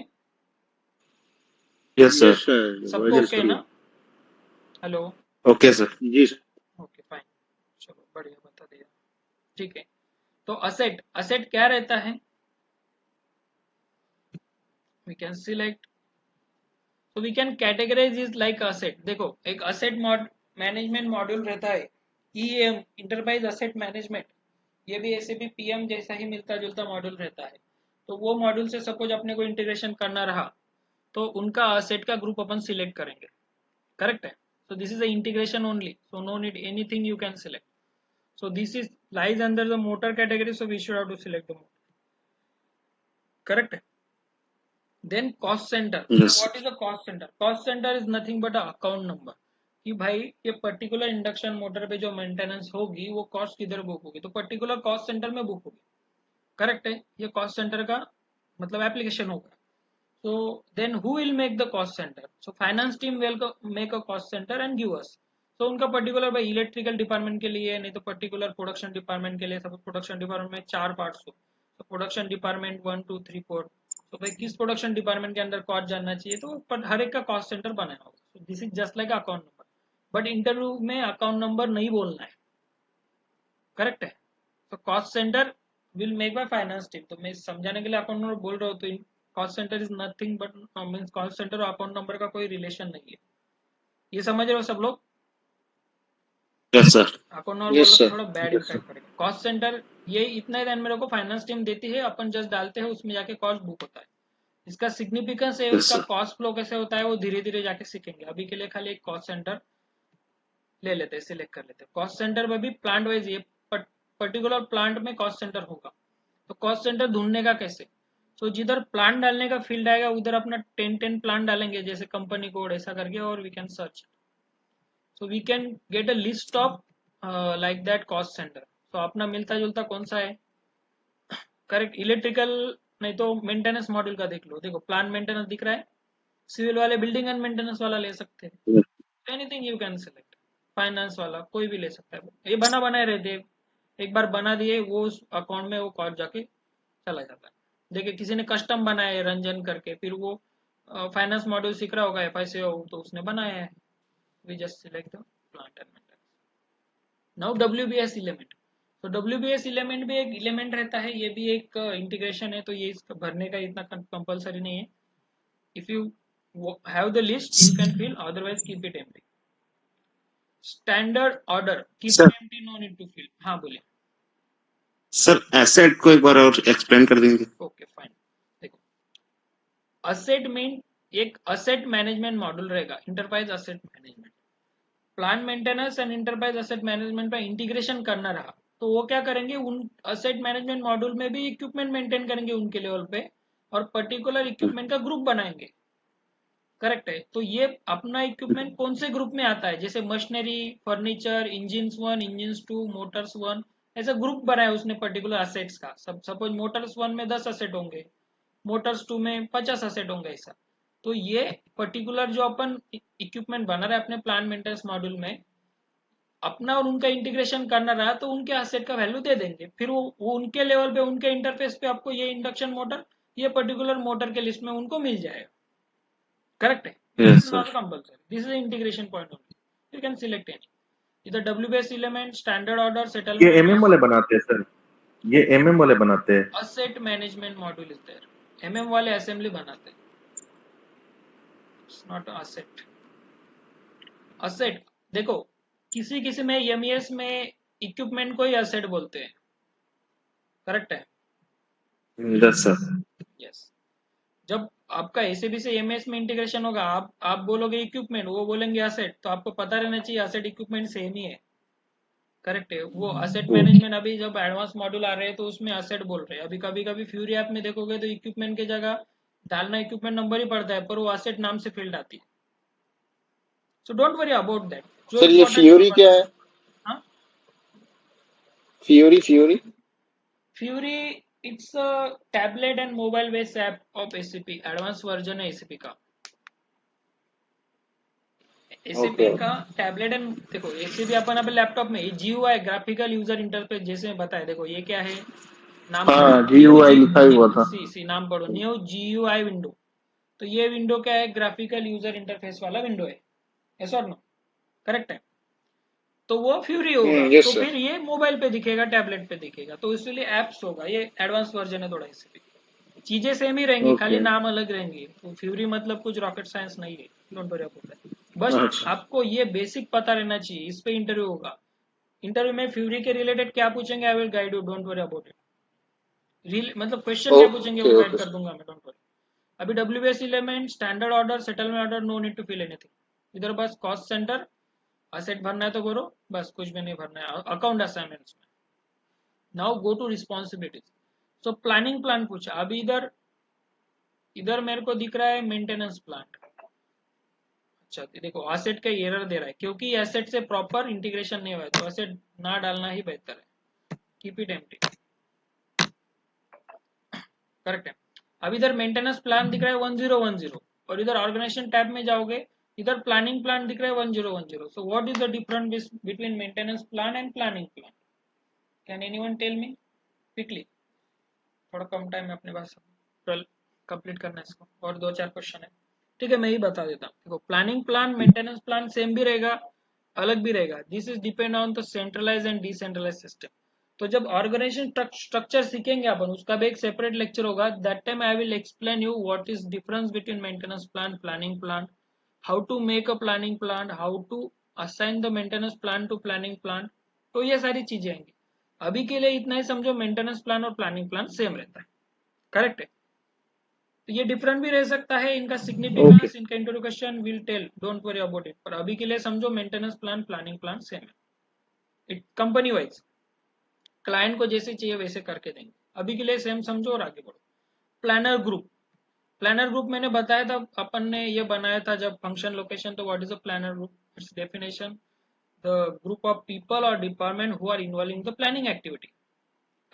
Yes sir. Yes, sir. The सबको voice Yes, is okay sir. ना? clear. Hello, okay sir. जी sir. Okay fine, चलो बढ़िया बता दिया। ठीक है, तो असेट, असेट क्या रहता है? We can select, so we can categorize is like asset। देखो एक असेट मैनेजमेंट मॉड्यूल रहता है, ईएम इंटरप्राइज असेट मैनेजमेंट, ये भी ऐसे भी पीएम जैसा ही मिलता जुलता मॉड्यूल रहता है। तो वो मॉड्यूल से सपोज अपने को इंटीग्रेशन करना रहा तो उनका असेट का ग्रुप अपन सिलेक्ट करेंगे। करेक्ट है। So this is the integration only, so no need anything, you can select. So this is lies under the motor category, so we should have to select the motor. Correct है। Then cost centre, yes. What is a cost centre? Cost centre is nothing but a account number, कि भाई ये particular induction motor पे जो maintenance होगी वो cost किधर book होगी, तो पर्टिकुलर कॉस्ट सेंटर में बुक होगी। करेक्ट है, ये कॉस्ट सेंटर का मतलब एप्लीकेशन होगा। so then who will make the cost center? So finance team will make a cost center and give us, so उनका पर्टिकुलर भाई इलेक्ट्रिकल डिपार्टमेंट के लिए, नहीं तो पर्टिकुलर प्रोडक्शन डिपार्टमेंट के लिए। सब प्रोडक्शन डिपार्टमेंट में 4 पार्ट्स हो, तो प्रोडक्शन डिपार्टमेंट 1 2 3 4, तो भाई किस प्रोडक्शन डिपार्टमेंट के अंदर कॉस्ट जानना चाहिए, तो पर हर एक का कॉस्ट सेंटर बनाया होगा। सो this is just like account number, but interview में अकाउंट नंबर नहीं बोलना है। करेक्ट है। तो cost centre will make by finance team, तो मैं समझाने के लिए अकाउंट नंबर बोल रहा हूँ। तो cost centre is nothing but means cost centre और अकाउंट नंबर का कोई रिलेशन नहीं है, ये समझ रहे हो सब लोग? Yes sir. Account number Yes, बोलना तो sir. थोड़ा बैड Yes, sir. इम्पैक्ट पड़ेगा। कॉस्ट सेंटर ये इतना ही ध्यान में रखो, फाइनेंस टीम देती है, अपन जस्ट डालते हैं, उसमें जाके कॉस्ट बुक होता है। इसका सिग्निफिकेंस है, यस उसका सर। कॉस्ट फ्लो कैसे होता है वो धीरे धीरे जाके सीखेंगे। अभी के लिए खाली एक कॉस्ट सेंटर ले लेते हैं, सिलेक्ट कर लेते हैं। कॉस्ट सेंटर में भी प्लांट वाइज ये पर्टिकुलर प्लांट में कॉस्ट सेंटर होगा। तो कॉस्ट सेंटर ढूंढने का कैसे? तो जिधर प्लांट डालने का फील्ड आएगा उधर अपना 10 प्लांट डालेंगे, जैसे कंपनी कोड ऐसा करके, और we can search, so we can get a list of like that cost centre. तो अपना मिलता जुलता कौन सा है? करेक्ट, इलेक्ट्रिकल नहीं तो मेंटेनेंस मॉड्यूल का देख लो। देखो प्लांट मेंटेनेंस दिख रहा है, सिविल वाले बिल्डिंग एंड मेंटेनेंस वाला ले सकते हैं, anything you can select. Finance वाला कोई भी ले सकता है, ये बना बनाए रहते हैं, एक बार बना दिए वो उस अकाउंट में वो कॉस्ट जाके चला जाता है। देखिए किसी ने कस्टम बनाया है रंजन करके, फिर वो फाइनेंस मॉड्यूल सीख रहा होगा एफआईसी तो उसने बनाया है। We just select the plant and maintenance. Now WBS element, तो डब्ल्यूबीएस एलिमेंट भी एक एलिमेंट रहता है, ये भी एक इंटीग्रेशन है, तो ये इसका भरने का इतना कंपलसरी नहीं है। If you have the list you can fill, otherwise keep it empty. Standard order, keep sir it empty, no need to fill. हाँ बोलिए। सर एसेट को एक बार और एक्सप्लेन कर देंगे। Okay fine. असेट मीन एक असेट मैनेजमेंट मॉड्यूल रहेगा, enterprise asset management. Plan maintenance and enterprise asset management पर इंटीग्रेशन करना रहा तो वो क्या करेंगे, उन असेट मैनेजमेंट मॉड्यूल में भी इक्विपमेंट मेंटेन करेंगे उनके लेवल पे और पर्टिकुलर इक्विपमेंट का ग्रुप बनाएंगे। करेक्ट है। तो ये अपना इक्विपमेंट कौन से ग्रुप में आता है, जैसे machinery, furniture, engine 1, engine 2, Motors 1, ऐसा ग्रुप बनाया उसने पर्टिकुलर असेट्स का। सब सपोज मोटर्स 1 में 10 असेट होंगे, मोटर्स 2 में 50 असेट होंगे, ऐसा। तो ये पर्टिकुलर जो अपन इक्विपमेंट बना रहे अपने प्लान मेंटेनेंस मॉड्यूल में, अपना और उनका इंटीग्रेशन करना रहा तो उनके असेट का वैल्यू दे देंगे, फिर वो उनके लेवल पे, उनके इंटरफेस पे आपको ये इंडक्शन मोटर, ये पर्टिकुलर मोटर के लिस्ट में उनको मिल जाएगा। Correct. This Yes, is sir. not compulsory. This is the integration point only. You can select any. Either WBS element, standard order, ये settlement MM वाले बनाते हैं सर, ये MM वाले बनाते हैं। asset management module is there. MM वाले assembly बनाते हैं. It's not asset. Asset देखो, किसी किसी में MES में इक्विपमेंट को ही asset बोलते हैं. करेक्ट है? Yes, sir. यस। जब आपका एसीबी से एमएस में इंटीग्रेशन होगा, आप बोलोगे इक्विपमेंट, वो बोलेंगे असेट, तो आपको पता रहना चाहिए असेट इक्विपमेंट सेम ही है। करेक्ट है। वो असेट मैनेजमेंट अभी जब एडवांस मॉड्यूल आ रहे हैं तो उसमें असेट बोल रहे हैं। अभी कभी कभी फ्यूरी ऐप में देखोगे तो इक्विपमेंट की जगह डालना इक्विपमेंट नंबर ही पड़ता है, पर वो असेट नाम से फील्ड आती है। So don't worry about that. जो सर ये फ्यूरी क्या है? हाँ, fury fury it's a tablet and mobile based app of ACP, advance version है एसीपी का। एसीपी का टैबलेट एंड देखो, एसीपी अपन अपने लैपटॉप में जीयूआई ग्राफिकल यूजर इंटरफेस जैसे बताया, देखो ये क्या है, नाम हाँ पढ़ो, GUI लिखा ही हुआ था। सी नाम पढ़ो, न्यू जीयूआई विंडो। तो ये विंडो क्या है, ग्राफिकल यूजर इंटरफेस वाला विंडो है, ऐसा और नो? करेक्ट है। तो वो फ्यूरी होगा, यस तो सर। फिर ये मोबाइल पे दिखेगा, टैबलेट पे दिखेगा, तो इसलिए एप्स होगा। ये एडवांस वर्जन है थोड़ा, एसीपी चीजें सेम ही रहेंगी, खाली नाम अलग रहेंगे। तो फ्यूरी मतलब कुछ रॉकेट साइंस नहीं है, डोंट वरी अबाउट दैट। बस अच्छा। आपको ये बेसिक पता रहना चाहिए, इस पे इंटरव्यू होगा। इंटरव्यू में फ्यूरी के रिलेटेड क्या पूछेंगे, I will guide you, don't worry about it. मतलब क्वेश्चन क्या पूछेंगे वो गाइड कर दूंगा मैं, डोंट वरी। अभी WBS element, standard order, settlement order, no need to fill anything. इधर बस कॉस्ट सेंटर, असेट भरना है तो भरो, बस कुछ भी नहीं भरना है। अकाउंट असाइनमेंट्स में now go to responsibilities. So planning plan पूछा। अभी इधर मेरे को दिख रहा है मेंटेनेंस प्लान। अच्छा देखो, एसेट का एरर दे रहा है क्योंकि एसेट से प्रॉपर इंटीग्रेशन नहीं हुआ है, तो एसेट ना डालना ही बेहतर है। Keep it empty. करेक्ट है। अब इधर मेंटेनेंस प्लान दिख रहा है 1010, और इधर ऑर्गेनाइजेशन टैब में जाओगे, इधर प्लानिंग प्लान दिख रहा है 1010। So what is the difference between maintenance plan and planning plan? Can anyone tell me quickly? थोड़ा कम टाइम है अपने पास, कंप्लीट करना है इसको, और 2-4 क्वेश्चन है। ठीक है, मैं ही बता देता हूँ। देखो, planning plan, maintenance plan same भी रहेगा, अलग भी रहेगा। This is depend on the centralise and decentralise system. तो जब ऑर्गेनाइजेशन स्ट्रक्चर सीखेंगे अपन, उसका भी एक सेपरेट लेक्चर होगा। That time I will explain you what is difference between maintenance plan, planning plan, how to make a planning plan, how to assign the maintenance plan to planning plan. तो ये सारी चीजें आएंगी। अभी के लिए इतना ही समझो, मेंटेनेंस प्लान और प्लानिंग प्लान सेम रहता है। करेक्ट है। तो ये डिफरेंट भी रह सकता है, इनका सिग्निफिकेंस, इनका introduction will tell, don't worry about it. पर अभी के लिए समझो, maintenance plan, planning plan same है। इट कंपनी वाइज क्लाइंट को जैसे चाहिए वैसे करके देंगे। अभी के लिए सेम समझो और आगे बढ़ो। प्लानर ग्रुप, प्लानर ग्रुप मैंने बताया था, अपन ने ये बनाया था जब फंक्शन लोकेशन। तो what is a planner group? It's definition, the group of people और department who are involve in the planning activity.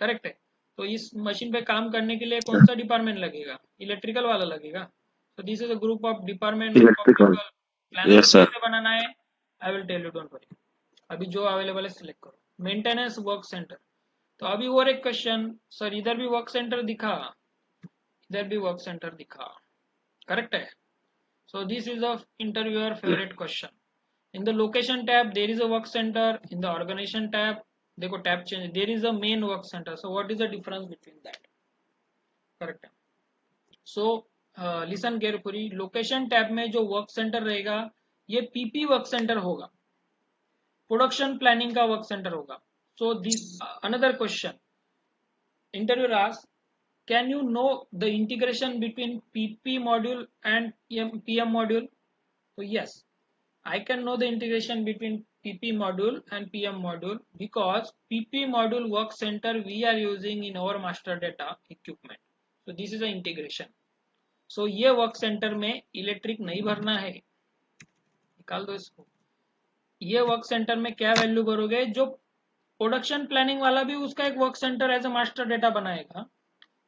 Correct है। तो इस मशीन पे काम करने के लिए कौन सा डिपार्टमेंट लगेगा? इलेक्ट्रिकल वाला लगेगा। तो this is a group of department, group of Electrical. People. Planner Yes, group sir. कैसे बनाना है, I will tell you, don't worry. अभी जो अवेलेबल है सिलेक्ट करो। मेंटेनेंस वर्क सेंटर, तो अभी और एक क्वेश्चन, सर इधर भी वर्क सेंटर दिखा, इधर भी वर्क सेंटर दिखा। करेक्ट है। So this is the interviewer favourite question. In the location tab, there is a work center. In the organization tab, देखो tab change, there is a main work center. So what is the difference between that? Correct. So listen carefully. Location tab में जो work center रहेगा, ये PP work center होगा, production planning का work centre होगा। So this another question. Interviewer asks, can you know the integration between PP module and PM module? So yes, I can know the integration between PP module and PM module because PP module work center we are using in our master data equipment. So this is the integration. So ये work centre में electric नहीं भरना है, निकाल दो इसको. ये work centre में क्या वैल्यू भरोगे, जो प्रोडक्शन प्लानिंग वाला भी उसका एक work centre as a master data बनाएगा,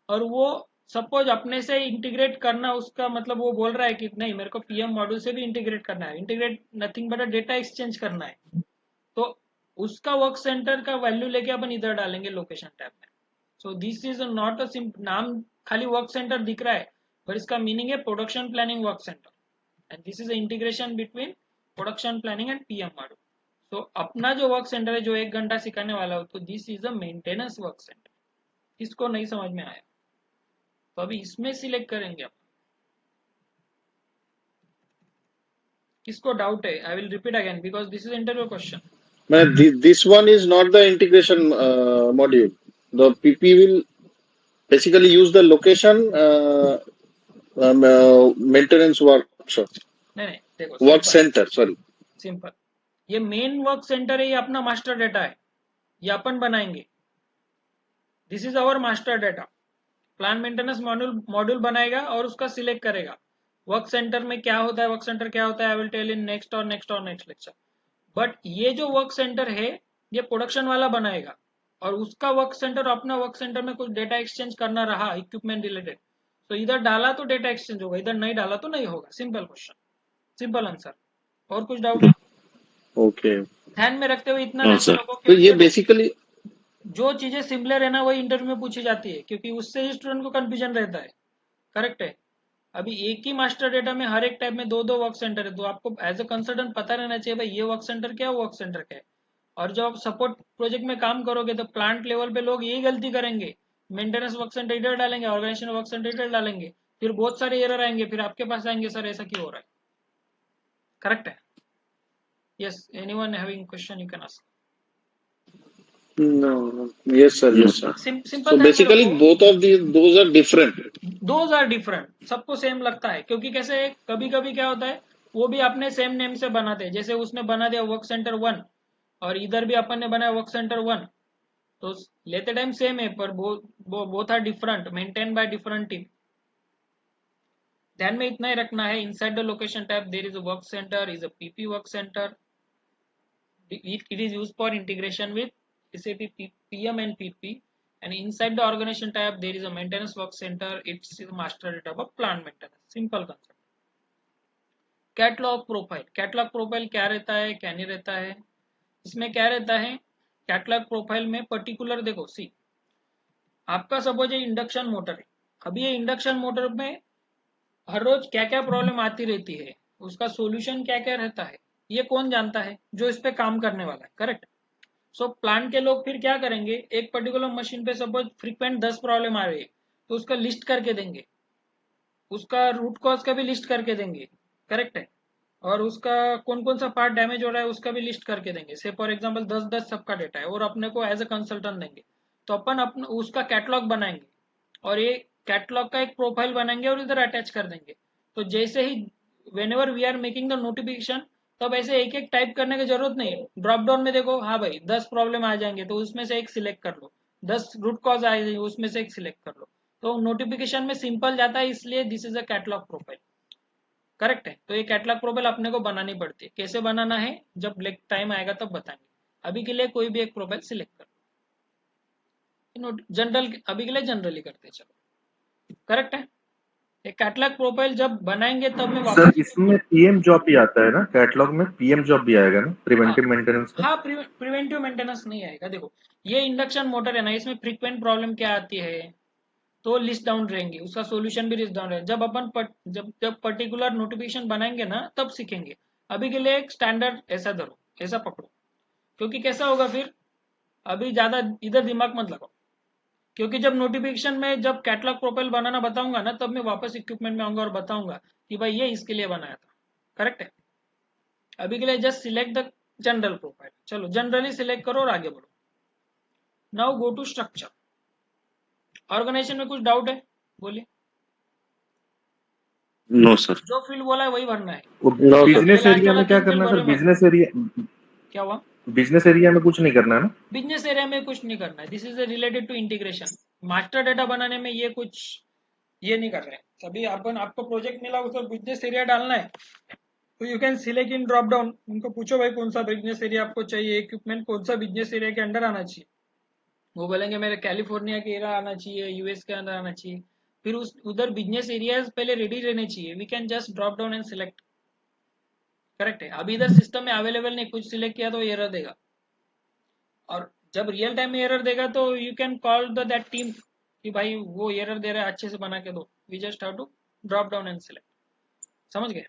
और वो सपोज अपने से इंटीग्रेट करना, उसका मतलब वो बोल रहा है कि नहीं मेरे को पीएम मॉड्यूल से भी इंटीग्रेट करना है, integrate nothing but data exchange करना है, तो उसका वर्क सेंटर का वैल्यू लेके अपन इधर डालेंगे लोकेशन टैब में. सो दिस इज नॉट अ नाम खाली वर्क सेंटर दिख रहा है, पर इसका मीनिंग है production planning work centre, and this is integration between production planning and PM module. So अपना जो वर्क सेंटर है जो 1 घंटा सिखाने वाला हो, तो this is a maintenance work centre. इसको नहीं समझ में आया तो अभी इसमें सिलेक्ट करेंगे आप. किसको डाउट है? I will repeat again because this is interview question. This one is not the integration module. The PP will basically use the location maintenance workshop. नहीं देखो, Work center, sorry. सिंपल. ये main work centre है, ये अपना master data है, ये अपन बनाएंगे. This is our master data. Plan maintenance module बनाएगा और उसका सिलेक्ट करेगा. वर्क सेंटर में क्या होता है, वर्क सेंटर क्या होता है, I will tell in next lecture. But ये जो वर्क सेंटर है ये प्रोडक्शन वाला बनाएगा, और उसका वर्क सेंटर अपना वर्क सेंटर में कुछ डेटा एक्सचेंज करना रहा इक्विपमेंट रिलेटेड, तो इधर डाला तो डेटा एक्सचेंज होगा, इधर नहीं डाला तो नहीं होगा. Simple question, simple answer. और कुछ डाउट है? Okay. ध्यान में रखते हुए इतना हाँ, ध्यान सर. रखो तो ये कि बेसिकली जो चीजें सिमिलर है ना वही इंटरव्यू में पूछी जाती है, क्योंकि उससे ही स्टूडेंट को कंफ्यूजन रहता है. करेक्ट है. अभी एक ही मास्टर डेटा में हर एक टाइप में दो दो वर्क सेंटर है, तो आपको एज अ कंसल्टेंट पता रहना चाहिए भाई ये वर्क सेंटर क्या है, वर्क सेंटर क्या है. और जब आप सपोर्ट प्रोजेक्ट में काम करोगे तो प्लांट लेवल पे लोग यही गलती करेंगे, मेंटेनेंस वर्क सेंटर इधर डालेंगे, ऑर्गेनाइजेशन वर्क सेंटर इधर डालेंगे, फिर बहुत सारे एरर आएंगे, फिर आपके पास आएंगे सर ऐसा क्यों हो रहा है. करेक्ट है. Yes, anyone having question you can ask. no. Yes, sir. Yes, sir. Simple. So basically, both of those are different. Those are different. सबको सेम लगता है, क्योंकि कैसे कभी कभी क्या होता है वो भी अपने सेम नेम से बनाते हैं. जैसे उसने बना दिया वर्क सेंटर 1 और इधर भी अपन ने बनाया वर्क सेंटर 1, तो लेते टाइम सेम है पर both are different, maintain by different team. ध्यान में इतना ही रखना है. Inside the location tab there is a work centre, is a PP work centre. It is used for integration with SAP PM and PP, and inside the organization tab there is a maintenance work center. It's a master data of plant maintenance. Simple concept. Catalogue profile. Catalogue profile क्या रहता है, क्या नहीं रहता है? इसमें क्या रहता है कैटलॉग प्रोफाइल में पर्टिकुलर. देखो सी, आपका सपोज ये इंडक्शन मोटर है. अभी ये इंडक्शन मोटर में हर रोज क्या क्या प्रॉब्लम आती रहती है, उसका सोल्यूशन क्या क्या रहता है, ये कौन जानता है? जो इस पे काम करने वाला है. करेक्ट. सो प्लांट के लोग फिर क्या करेंगे, एक पर्टिकुलर मशीन पे सपोज फ्रीक्वेंट 10 प्रॉब्लम आ रही है, तो उसका लिस्ट करके देंगे, उसका रूट कॉज का भी लिस्ट करके देंगे. करेक्ट है. और उसका कौन कौन सा पार्ट डैमेज हो रहा है उसका भी लिस्ट करके देंगे. से फॉर एग्जांपल 10 सबका डेटा है और अपने को एज अ कंसल्टेंट देंगे, तो अपन अपना उसका कैटलॉग बनाएंगे और ये कैटलॉग का एक प्रोफाइल बनाएंगे और इधर अटैच कर देंगे. तो जैसे ही whenever we are making the notification, तब ऐसे एक एक टाइप करने की जरूरत नहीं. ड्रॉप डाउन में देखो, हाँ भाई 10 प्रॉब्लम आ जाएंगे तो उसमें से एक सिलेक्ट कर लो, 10 रूट कॉज आ जाएंगे उसमें से एक सिलेक्ट कर लो. तो नोटिफिकेशन में सिंपल जाता है, इसलिए this is a catalogue profile. Correct है. तो ये कैटलॉग प्रोफाइल अपने को बनानी पड़ती है. कैसे बनाना है जब टाइम आएगा तब बताएंगे. अभी के लिए कोई भी एक प्रोफाइल सिलेक्ट कर लो. जनरल अभी के लिए जनरली करते हैं. चलो करेक्ट है. एक कैटलॉग प्रोफाइल जब बनाएंगे तब मैं सर वापस. इसमें पीएम जॉब भी आता है ना, कैटलॉग में पीएम जॉब भी आएगा ना, प्रिवेंटिव मेंटेनेंस का. हाँ, प्रिवेंटिव मेंटेनेंस नहीं आएगा. देखो ये इंडक्शन मोटर है ना, इसमें फ्रीक्वेंट प्रॉब्लम क्या आती है तो लिस्ट डाउन रहेंगे, उसका सॉल्यूशन भी लिस्ट डाउन रहेगा. जब अपन जब पर्टिकुलर नोटिफिकेशन बनाएंगे ना तब सीखेंगे. अभी के लिए एक स्टैंडर्ड ऐसा धरो, ऐसा पकड़ो, क्योंकि कैसा होगा फिर, अभी ज्यादा इधर दिमाग मत लगाओ, क्योंकि जब नोटिफिकेशन में जब कैटलॉग प्रोफाइल बनाना बताऊंगा ना तब मैं वापस इक्विपमेंट में आऊंगा और बताऊंगा कि भाई ये इसके लिए बनाया था. करेक्ट है. अभी के लिए just select the general profile. चलो जनरली सिलेक्ट करो और आगे बढ़ो. Now go to structure. Organisation में कुछ डाउट है? बोलिए। No sir. जो फील्ड बोला है वही भरना है। No, sir. बिजनेस पहले आगे एरिया वाला में क्या 3 फील्ड करना है भरे सर? मत। क्या हुआ? बिजनेस एरिया में कुछ नहीं करना है ना? बिजनेस एरिया में कुछ नहीं करना है। This is related to integration. Master data बनाने में ये कुछ ये नहीं कर रहे हैं। सभी अपन आपको प्रोजेक्ट मिला उसको बिजनेस एरिया डालना है तो you can select in drop down. उनको पूछो भाई कौन सा बिजनेस एरिया आपको चाहिए, इक्विपमेंट कौन सा बिजनेस एरिया के अंडर आना चाहिए। वो बोलेंगे मेरे कैलिफोर्निया के एरिया आना चाहिए, यूएस के अंदर आना चाहिए। फिर उस उधर बिजनेस एरियाज पहले रेडी रहने चाहिए। We can just drop down and select. Correct है। अभी इधर सिस्टम में अवेलेबल नहीं, कुछ सिलेक्ट किया तो एरर देगा। और जब रियल टाइम में एरर देगा तो you can call the that team कि भाई वो एरर दे रहा है, अच्छे से बना के दो। We just have to drop down and select. समझ गए?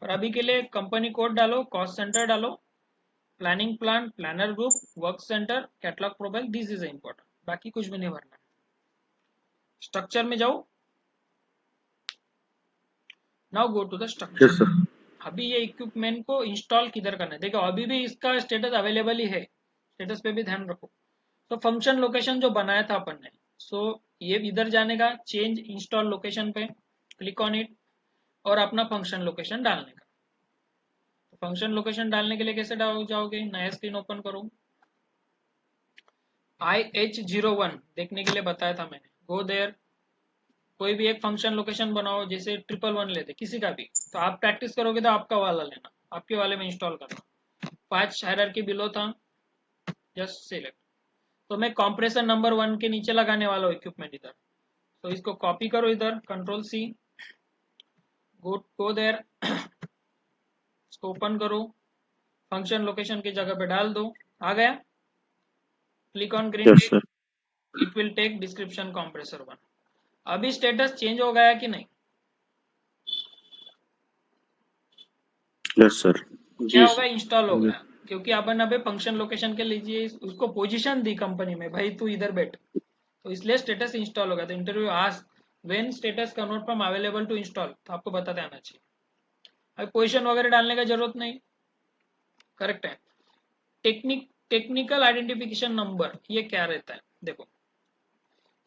और अभी के लिए कंपनी कोड डालो, कॉस्ट सेंटर डालो, planning plan, planner group, work centre, catalogue profile, this is important. बाकी कुछ भी नहीं भरना। स्ट्रक्चर में जाओ। Now go to the structure. Yes sir. अभी ये इक्विपमेंट को इंस्टॉल किधर करना है देखो। अभी भी इसका स्टेटस अवेलेबल ही है, स्टेटस पे भी ध्यान रखो। तो फंक्शन लोकेशन जो बनाया था अपन ने, सो ये इधर जाने का, चेंज इंस्टॉल लोकेशन पे क्लिक ऑन इट और अपना फंक्शन लोकेशन डालने का। तो फंक्शन लोकेशन डालने के लिए कैसे जाओगे? नया स्क्रीन ओपन करो। IH01 देखने के लिए बताया था मैंने। Go there. कोई भी एक फंक्शन लोकेशन बनाओ, जैसे 111 लेते किसी का भी। तो आप प्रैक्टिस करोगे तो आपका वाला लेना, आपके वाले में इंस्टॉल करना। 5 हायरार्की बिलो था, जस्ट सिलेक्ट। तो मैं कंप्रेसर नंबर 1 के नीचे लगाने वाला हूँ इक्विपमेंट इधर। तो इसको कॉपी करो इधर, कंट्रोल C, गो देयर, इसको ओपन करो, फंक्शन लोकेशन की जगह पे डाल दो। आ गया? Click on green yes tick, sir. It will take description compressor 1। अभी स्टेटस चेंज हो गया कि नहीं? Yes sir. क्या जी होगा? sir. इंस्टॉल हो गया। क्योंकि अपन अबे फंक्शन लोकेशन के लीजिए उसको पोजीशन दी कंपनी में, भाई तू इधर बैठ, तो इसलिए स्टेटस इंस्टॉल हो गया। तो interview ask when status convert from available to install, तो आपको बताते आना चाहिए। अभी पोजीशन वगैरह डालने का जरूरत नहीं। करेक्ट है। टेक्निकल आइडेंटिफिकेशन नंबर ये क्या रहता है देखो।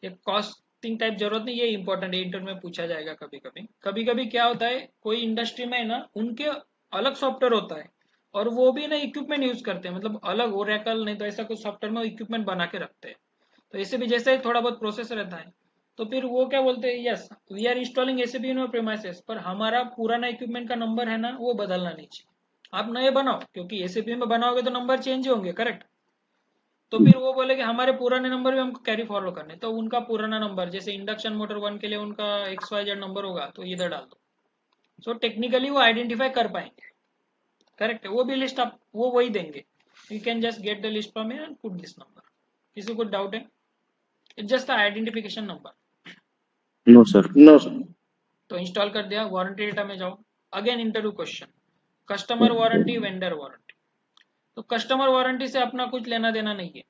ये कॉस्टिंग टाइप जरूरत नहीं, ये इंपॉर्टेंट है, इंटरव्यू में पूछा जाएगा कभी कभी। कभी कभी क्या होता है, कोई इंडस्ट्री में है ना, उनके अलग सॉफ्टवेयर होता है और वो भी ना इक्विपमेंट यूज करते हैं, मतलब अलग ओरेकल नहीं तो ऐसा कुछ सॉफ्टवेयर में इक्विपमेंट बना के रखते हैं। तो ऐसे भी जैसे थोड़ा बहुत प्रोसेस रहता है, तो फिर वो क्या बोलते हैं, yes we are installing SAP in premises, पर हमारा पुराना इक्विपमेंट का नंबर है ना वो बदलना नहीं चाहिए। आप नए बनाओ, क्योंकि एसएपी में बनाओगे तो नंबर चेंज होंगे। करेक्ट। तो फिर वो बोले कि हमारे पुराने नंबर भी हमको कैरी फॉरवर्ड करने, तो उनका पुराना नंबर जैसे इंडक्शन मोटर 1 के लिए उनका XYZ नंबर होगा तो इधर डाल दो। सो टेक्निकली वो आइडेंटिफाई कर पाएंगे। करेक्ट है। वो भी लिस्ट आप वो वही देंगे। You can just get the list from and put this number. किसी को डाउट है? It's just identification number. No sir. No sir. तो इंस्टॉल कर दिया। वारंटी डेटा में जाओ। Again interview question, customer warranty, vendor warranty. तो कस्टमर वारंटी से अपना कुछ लेना देना नहीं है,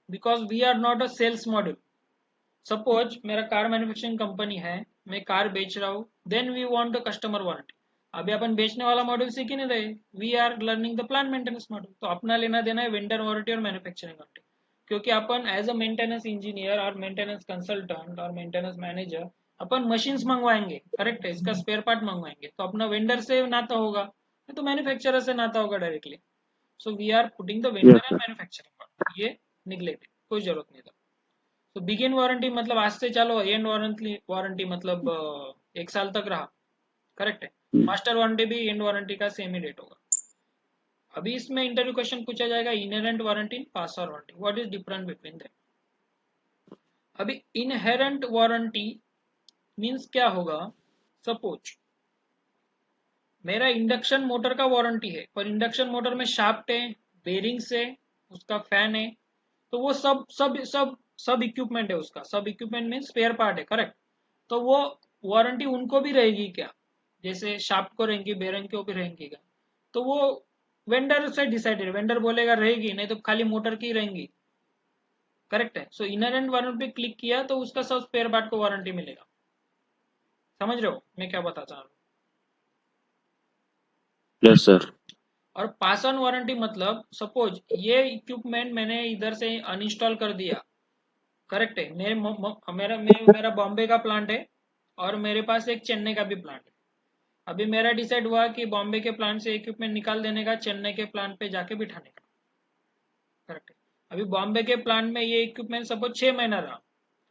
because we are not a sales module. Suppose मेरा कार मैन्युफैक्चरिंग कंपनी है, मैं कार बेच रहा हूँ, then we want the customer warranty. अभी अपन बेचने वाला मॉड्यूल सीख ही नहीं रहे, we are learning the plant maintenance module. तो अपना लेना देना है वेंडर वारंटी और मैन्युफैक्चरिंग वारंटी। क्योंकि अपन एज अ मेंटेनेंस इंजीनियर और मेंटेनेंस कंसल्टेंट और मेंटेनेंस मैनेजर अपन मशीन्स मंगवाएंगे। करेक्ट है। इसका स्पेयर पार्ट मंगवाएंगे तो अपना वेंडर से नाता होगा, नहीं तो मैन्युफैक्चरर से नाता होगा directly. So we are putting the yes vendor and sir. Manufacturing. ये निगलेक्ट, कोई जरूरत नहीं था। तो बिगिन वारंटी मतलब आज से चलो, एंड वारंटी मतलब 1 साल तक रहा। करेक्ट है। मास्टर वारंटी भी एंड वारंटी का सेम ही डेट होगा। अभी इसमें इंटरव्यू क्वेश्चन पूछा जाएगा, इनहेरेंट वारंटी, पास और warranty, what is difference between them. अभी इनहेरेंट वारंटी मींस क्या होगा? सपोज मेरा इंडक्शन मोटर का वारंटी है, पर इंडक्शन मोटर में शाफ्ट है, बेरिंग्स है, उसका फैन है, तो वो सब सब सब सब इक्विपमेंट है उसका। सब इक्विपमेंट में स्पेयर पार्ट है। करेक्ट। तो वो वारंटी उनको भी रहेगी क्या? जैसे शाफ्ट को रहेंगी, बेरिंग को भी रहेंगी क्या? तो वो वेंडर से डिसाइडेड, वेंडर बोलेगा रहेगी, नहीं तो खाली मोटर की रहेंगी। करेक्ट है। सो इनहेरेंट वारंटी पे क्लिक किया तो उसका सब स्पेयर पार्ट को वारंटी मिलेगा। समझ रहे हो मैं क्या बताता चाह रहा हूँ? Yes sir. और पास ऑन वारंटी मतलब सपोज ये इक्विपमेंट मैंने इधर से अनइंस्टॉल कर दिया, करेक्ट है। मेरा बॉम्बे का प्लांट है और मेरे पास एक चेन्नई का भी प्लांट है। अभी मेरा डिसाइड हुआ कि बॉम्बे के प्लांट से इक्विपमेंट निकाल देने का, चेन्नई के प्लांट पे जाके बिठाने का। करेक्ट है। अभी बॉम्बे के प्लांट में ये इक्विपमेंट सपोज 6 महीना रहा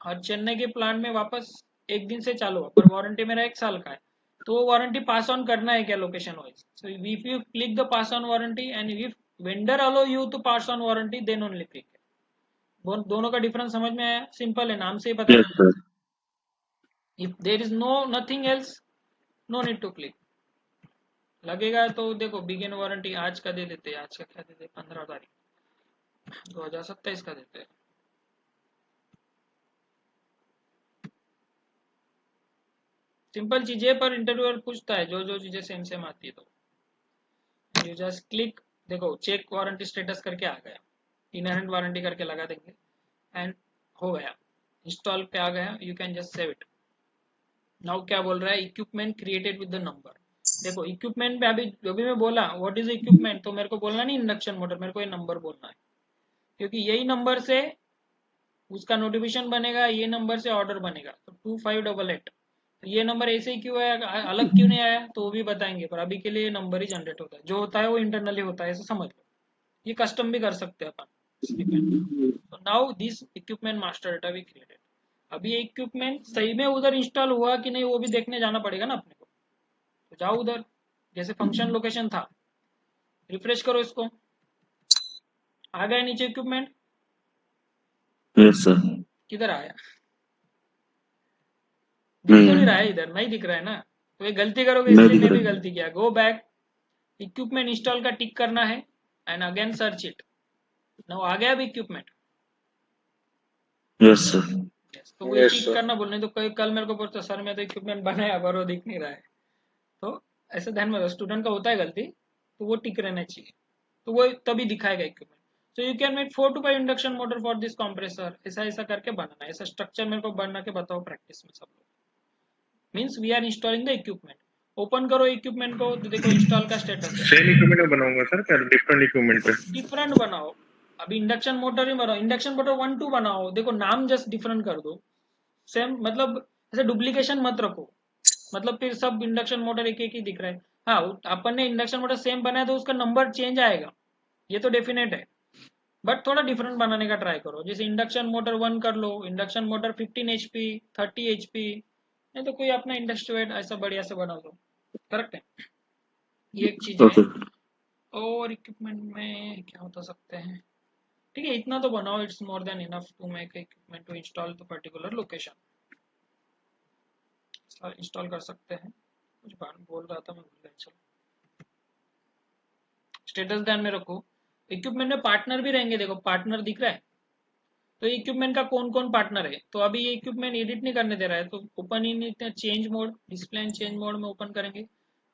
और चेन्नई के प्लांट में वापस एक दिन से चालू हुआ, पर वारंटी मेरा 1 साल का है, तो वो वारंटी पास ऑन करना है क्या location wise? So if you click the pass on warranty and if vendor allow you to pass on warranty then only click. दोनों का डिफरेंस समझ में आया? सिंपल है, नाम से ही पता Yes, चल sir. जाता है। If there is no nothing else, no need to click. लगेगा तो देखो बिगिन वारंटी आज का दे देते हैं, आज का क्या देते हैं, 15 तारीख 2027 का देते हैं। सिंपल चीजें, पर इंटरव्यूअर पूछता है जो जो चीजें सेम सेम आती है तो यू जस्ट क्लिक। देखो चेक वारंटी स्टेटस करके आ गया, इनहेरेंट वारंटी करके लगा देंगे एंड हो गया, इंस्टॉल पे आ गया। You can just save it. Now क्या बोल रहा है, equipment created with the number. देखो इक्विपमेंट पे अभी जो भी मैं बोला व्हाट इज इक्विपमेंट, तो मेरे को बोलना नहीं इंडक्शन मोटर, मेरे को ये नंबर बोलना है, क्योंकि यही नंबर से उसका नोटिफिकेशन बनेगा, ये नंबर से ऑर्डर बनेगा। तो 2588, तो ये नंबर ऐसे ही क्यों आया, अलग क्यों नहीं आया, तो वो भी बताएंगे, पर अभी के लिए ये नंबर ही जनरेट होता है। जो होता है वो इंटरनली होता है, ऐसा समझ लो। ये कस्टम भी कर सकते हैं अपन। तो now this equipment master data भी क्रिएटेड। अभी ये इक्विपमेंट सही में उधर इंस्टॉल हुआ कि नहीं वो भी देखने जाना पड़ेगा ना अपने को। तो जाओ उधर, जैसे फंक्शन लोकेशन था, रिफ्रेश करो इसको, आ गया नीचे इक्विपमेंट। Yes, sir. किधर आया? दिख तो नहीं रहा है, नहीं इधर नहीं दिख रहा है ना। तो ये गलती करोगे, नहीं इसलिए दिख मैं भी रहा। गलती किया। गो बैक, इक्विपमेंट इंस्टॉल का टिक करना है and again search it. Now आ गया अभी इक्विपमेंट। Yes, sir. यस, तो वो एक Yes, एक sir. करना बोलने, तो कल मेरे को पूछता सर मैं तो इक्विपमेंट बनाया पर वो दिख नहीं रहा है। तो ऐसे ध्यान में रखो, स्टूडेंट का होता है गलती, तो वो टिक रहना चाहिए, तो वो तभी दिखाएगा equipment. So you can make 4 to 5 induction motor for this compressor. ऐसा ऐसा करके बनाना, ऐसा स्ट्रक्चर मेरे को बना के बताओ प्रैक्टिस में सब लोग। Means we are installing the equipment. Open करो इक्विपमेंट को, तो देखो इंस्टॉल का स्टेटस है। सेम इक्विपमेंट में बनाऊंगा सर, क्या डिफरेंट इक्विपमेंट पे? डिफरेंट बनाओ। अभी इंडक्शन मोटर ही बनाओ, इंडक्शन मोटर 1 2 बनाओ, देखो नाम जस्ट डिफरेंट कर दो। सेम मतलब ऐसे डुप्लीकेशन मत रखो, मतलब फिर सब इंडक्शन मोटर एक एक ही दिख रहा है। हाँ, अपन ने इंडक्शन मोटर सेम बनाया तो उसका नंबर चेंज आएगा, ये तो डेफिनेट है, बट थोड़ा डिफरेंट बनाने का ट्राई करो। जैसे इंडक्शन मोटर 1 कर लो, इंडक्शन मोटर 15 HP, 30 HP, नहीं तो कोई अपना इंडस्ट्री ऐसा बढ़िया से बना दो। करेक्ट है, ये एक चीज है। Okay. और इक्विपमेंट में क्या बता सकते हैं? ठीक है, इतना तो बनाओ, it's more than enough to make equipment to install the particular location. Install कर सकते हैं। कुछ बोल रहा था मैं, भूल गया। चलो, स्टेटस ध्यान में रखो। इक्विपमेंट में पार्टनर भी रहेंगे, देखो पार्टनर दिख रहा है, तो इक्विपमेंट का कौन कौन पार्टनर है। तो अभी ये इक्विपमेंट एडिट नहीं करने दे रहा है, तो open in change mode, display and change mode में ओपन करेंगे।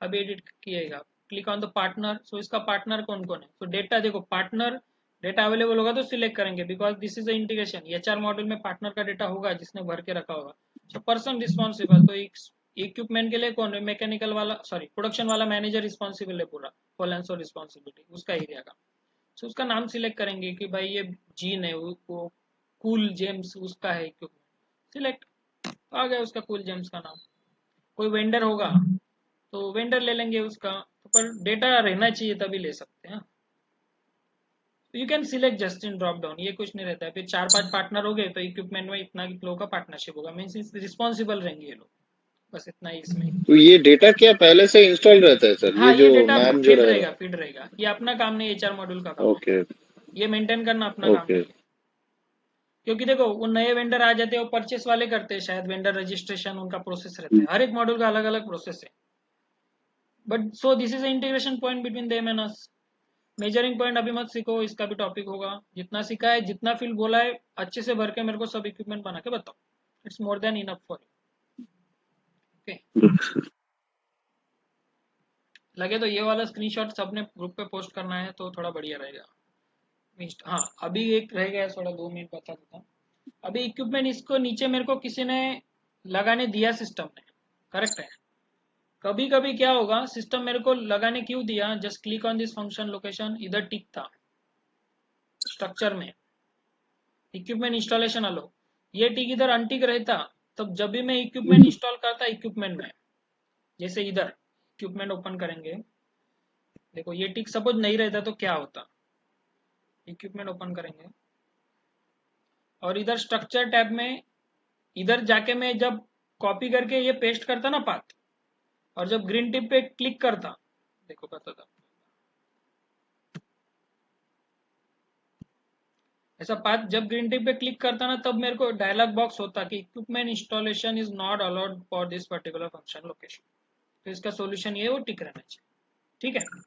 अभी एडिट किएगा, click on the partner. So इसका पार्टनर कौन कौन है, तो डेटा देखो, पार्टनर डेटा अवेलेबल होगा तो सिलेक्ट करेंगे, because this is a integration. HR module में पार्टनर का डेटा होगा जिसने भर के रखा होगा। सो पर्सन रिस्पॉन्सिबल, तो इक्विपमेंट के लिए कौन है, मैकेनिकल वाला, सॉरी प्रोडक्शन वाला मैनेजर रिस्पॉन्सिबल है पूरा, फॉलेंस और रिस्पॉन्सिबिलिटी उसका एरिया का। सो उसका नाम सिलेक्ट करेंगे कि भाई ये जीन है, वो कूल जेम्स उसका है इक्विपमेंट, सिलेक्ट। आ गया उसका कूल जेम्स का नाम। कोई वेंडर होगा तो वेंडर ले लेंगे उसका, तो पर डेटा रहना चाहिए तभी ले सकते हैं। You can select just in drop down, ये कुछ नहीं रहता है। फिर 4 5 पार्टनर हो गए तो इक्विपमेंट में इतना लोगों का पार्टनरशिप होगा, मीन्स रिस्पॉन्सिबल रहेंगे ये लोग, बस इतना ही इसमें। तो ये डेटा क्या पहले से इंस्टॉल रहता है सर, हाँ, ये ये जो डेटा नाम जो फीड रहेगा? रहेगा, फीड रहेगा, ये अपना काम नहीं, एचआर मॉड्यूल का काम है, ओके ये मेंटेन करना अपना काम ओके। नहीं है। क्योंकि देखो वो नए वेंडर आ जाते हैं, वो परचेस वाले करते हैं शायद, वेंडर रजिस्ट्रेशन उनका प्रोसेस रहता है, हर एक मॉड्यूल का अलग अलग प्रोसेस है। But so this is integration point between them and us. Measuring point अभी मत सीखो, इसका भी टॉपिक होगा। जितना सीखा है, जितना फील्ड बोला है, अच्छे से भर के मेरे को सब इक्विपमेंट बना के बताओ। It's more than enough for you. Okay, Yes, sir. लगे तो ये वाला स्क्रीनशॉट सबने ग्रुप पे पोस्ट करना है तो थोड़ा बढ़िया रहेगा। हाँ, अभी एक रह गया, थोड़ा 2 मिनट बता देता हूँ। अभी इक्विपमेंट इसको नीचे मेरे को किसी ने लगाने दिया सिस्टम ने, करेक्ट है। कभी कभी क्या होगा, सिस्टम मेरे को लगाने क्यों दिया, just click on this function location, इधर टिक था स्ट्रक्चर में, इक्विपमेंट इंस्टॉलेशन अलो। ये टिक इधर अनटिक रहता, तब जब भी मैं इक्विपमेंट इंस्टॉल करता इक्विपमेंट में, जैसे इधर इक्विपमेंट ओपन करेंगे, देखो ये टिक सपोज नहीं रहता तो क्या होता, इक्विपमेंट ओपन करेंगे और इधर स्ट्रक्चर टैब में इधर जाके मैं जब कॉपी करके ये पेस्ट करता ना पाथ, और जब ग्रीन टिप पे क्लिक करता, देखो बताता ऐसा पाथ जब ग्रीन टिप पे क्लिक करता ना, तब मेरे को डायलॉग बॉक्स होता कि equipment installation is not allowed for this particular function location. तो इसका सॉल्यूशन ये वो टिक रहना चाहिए, ठीक है।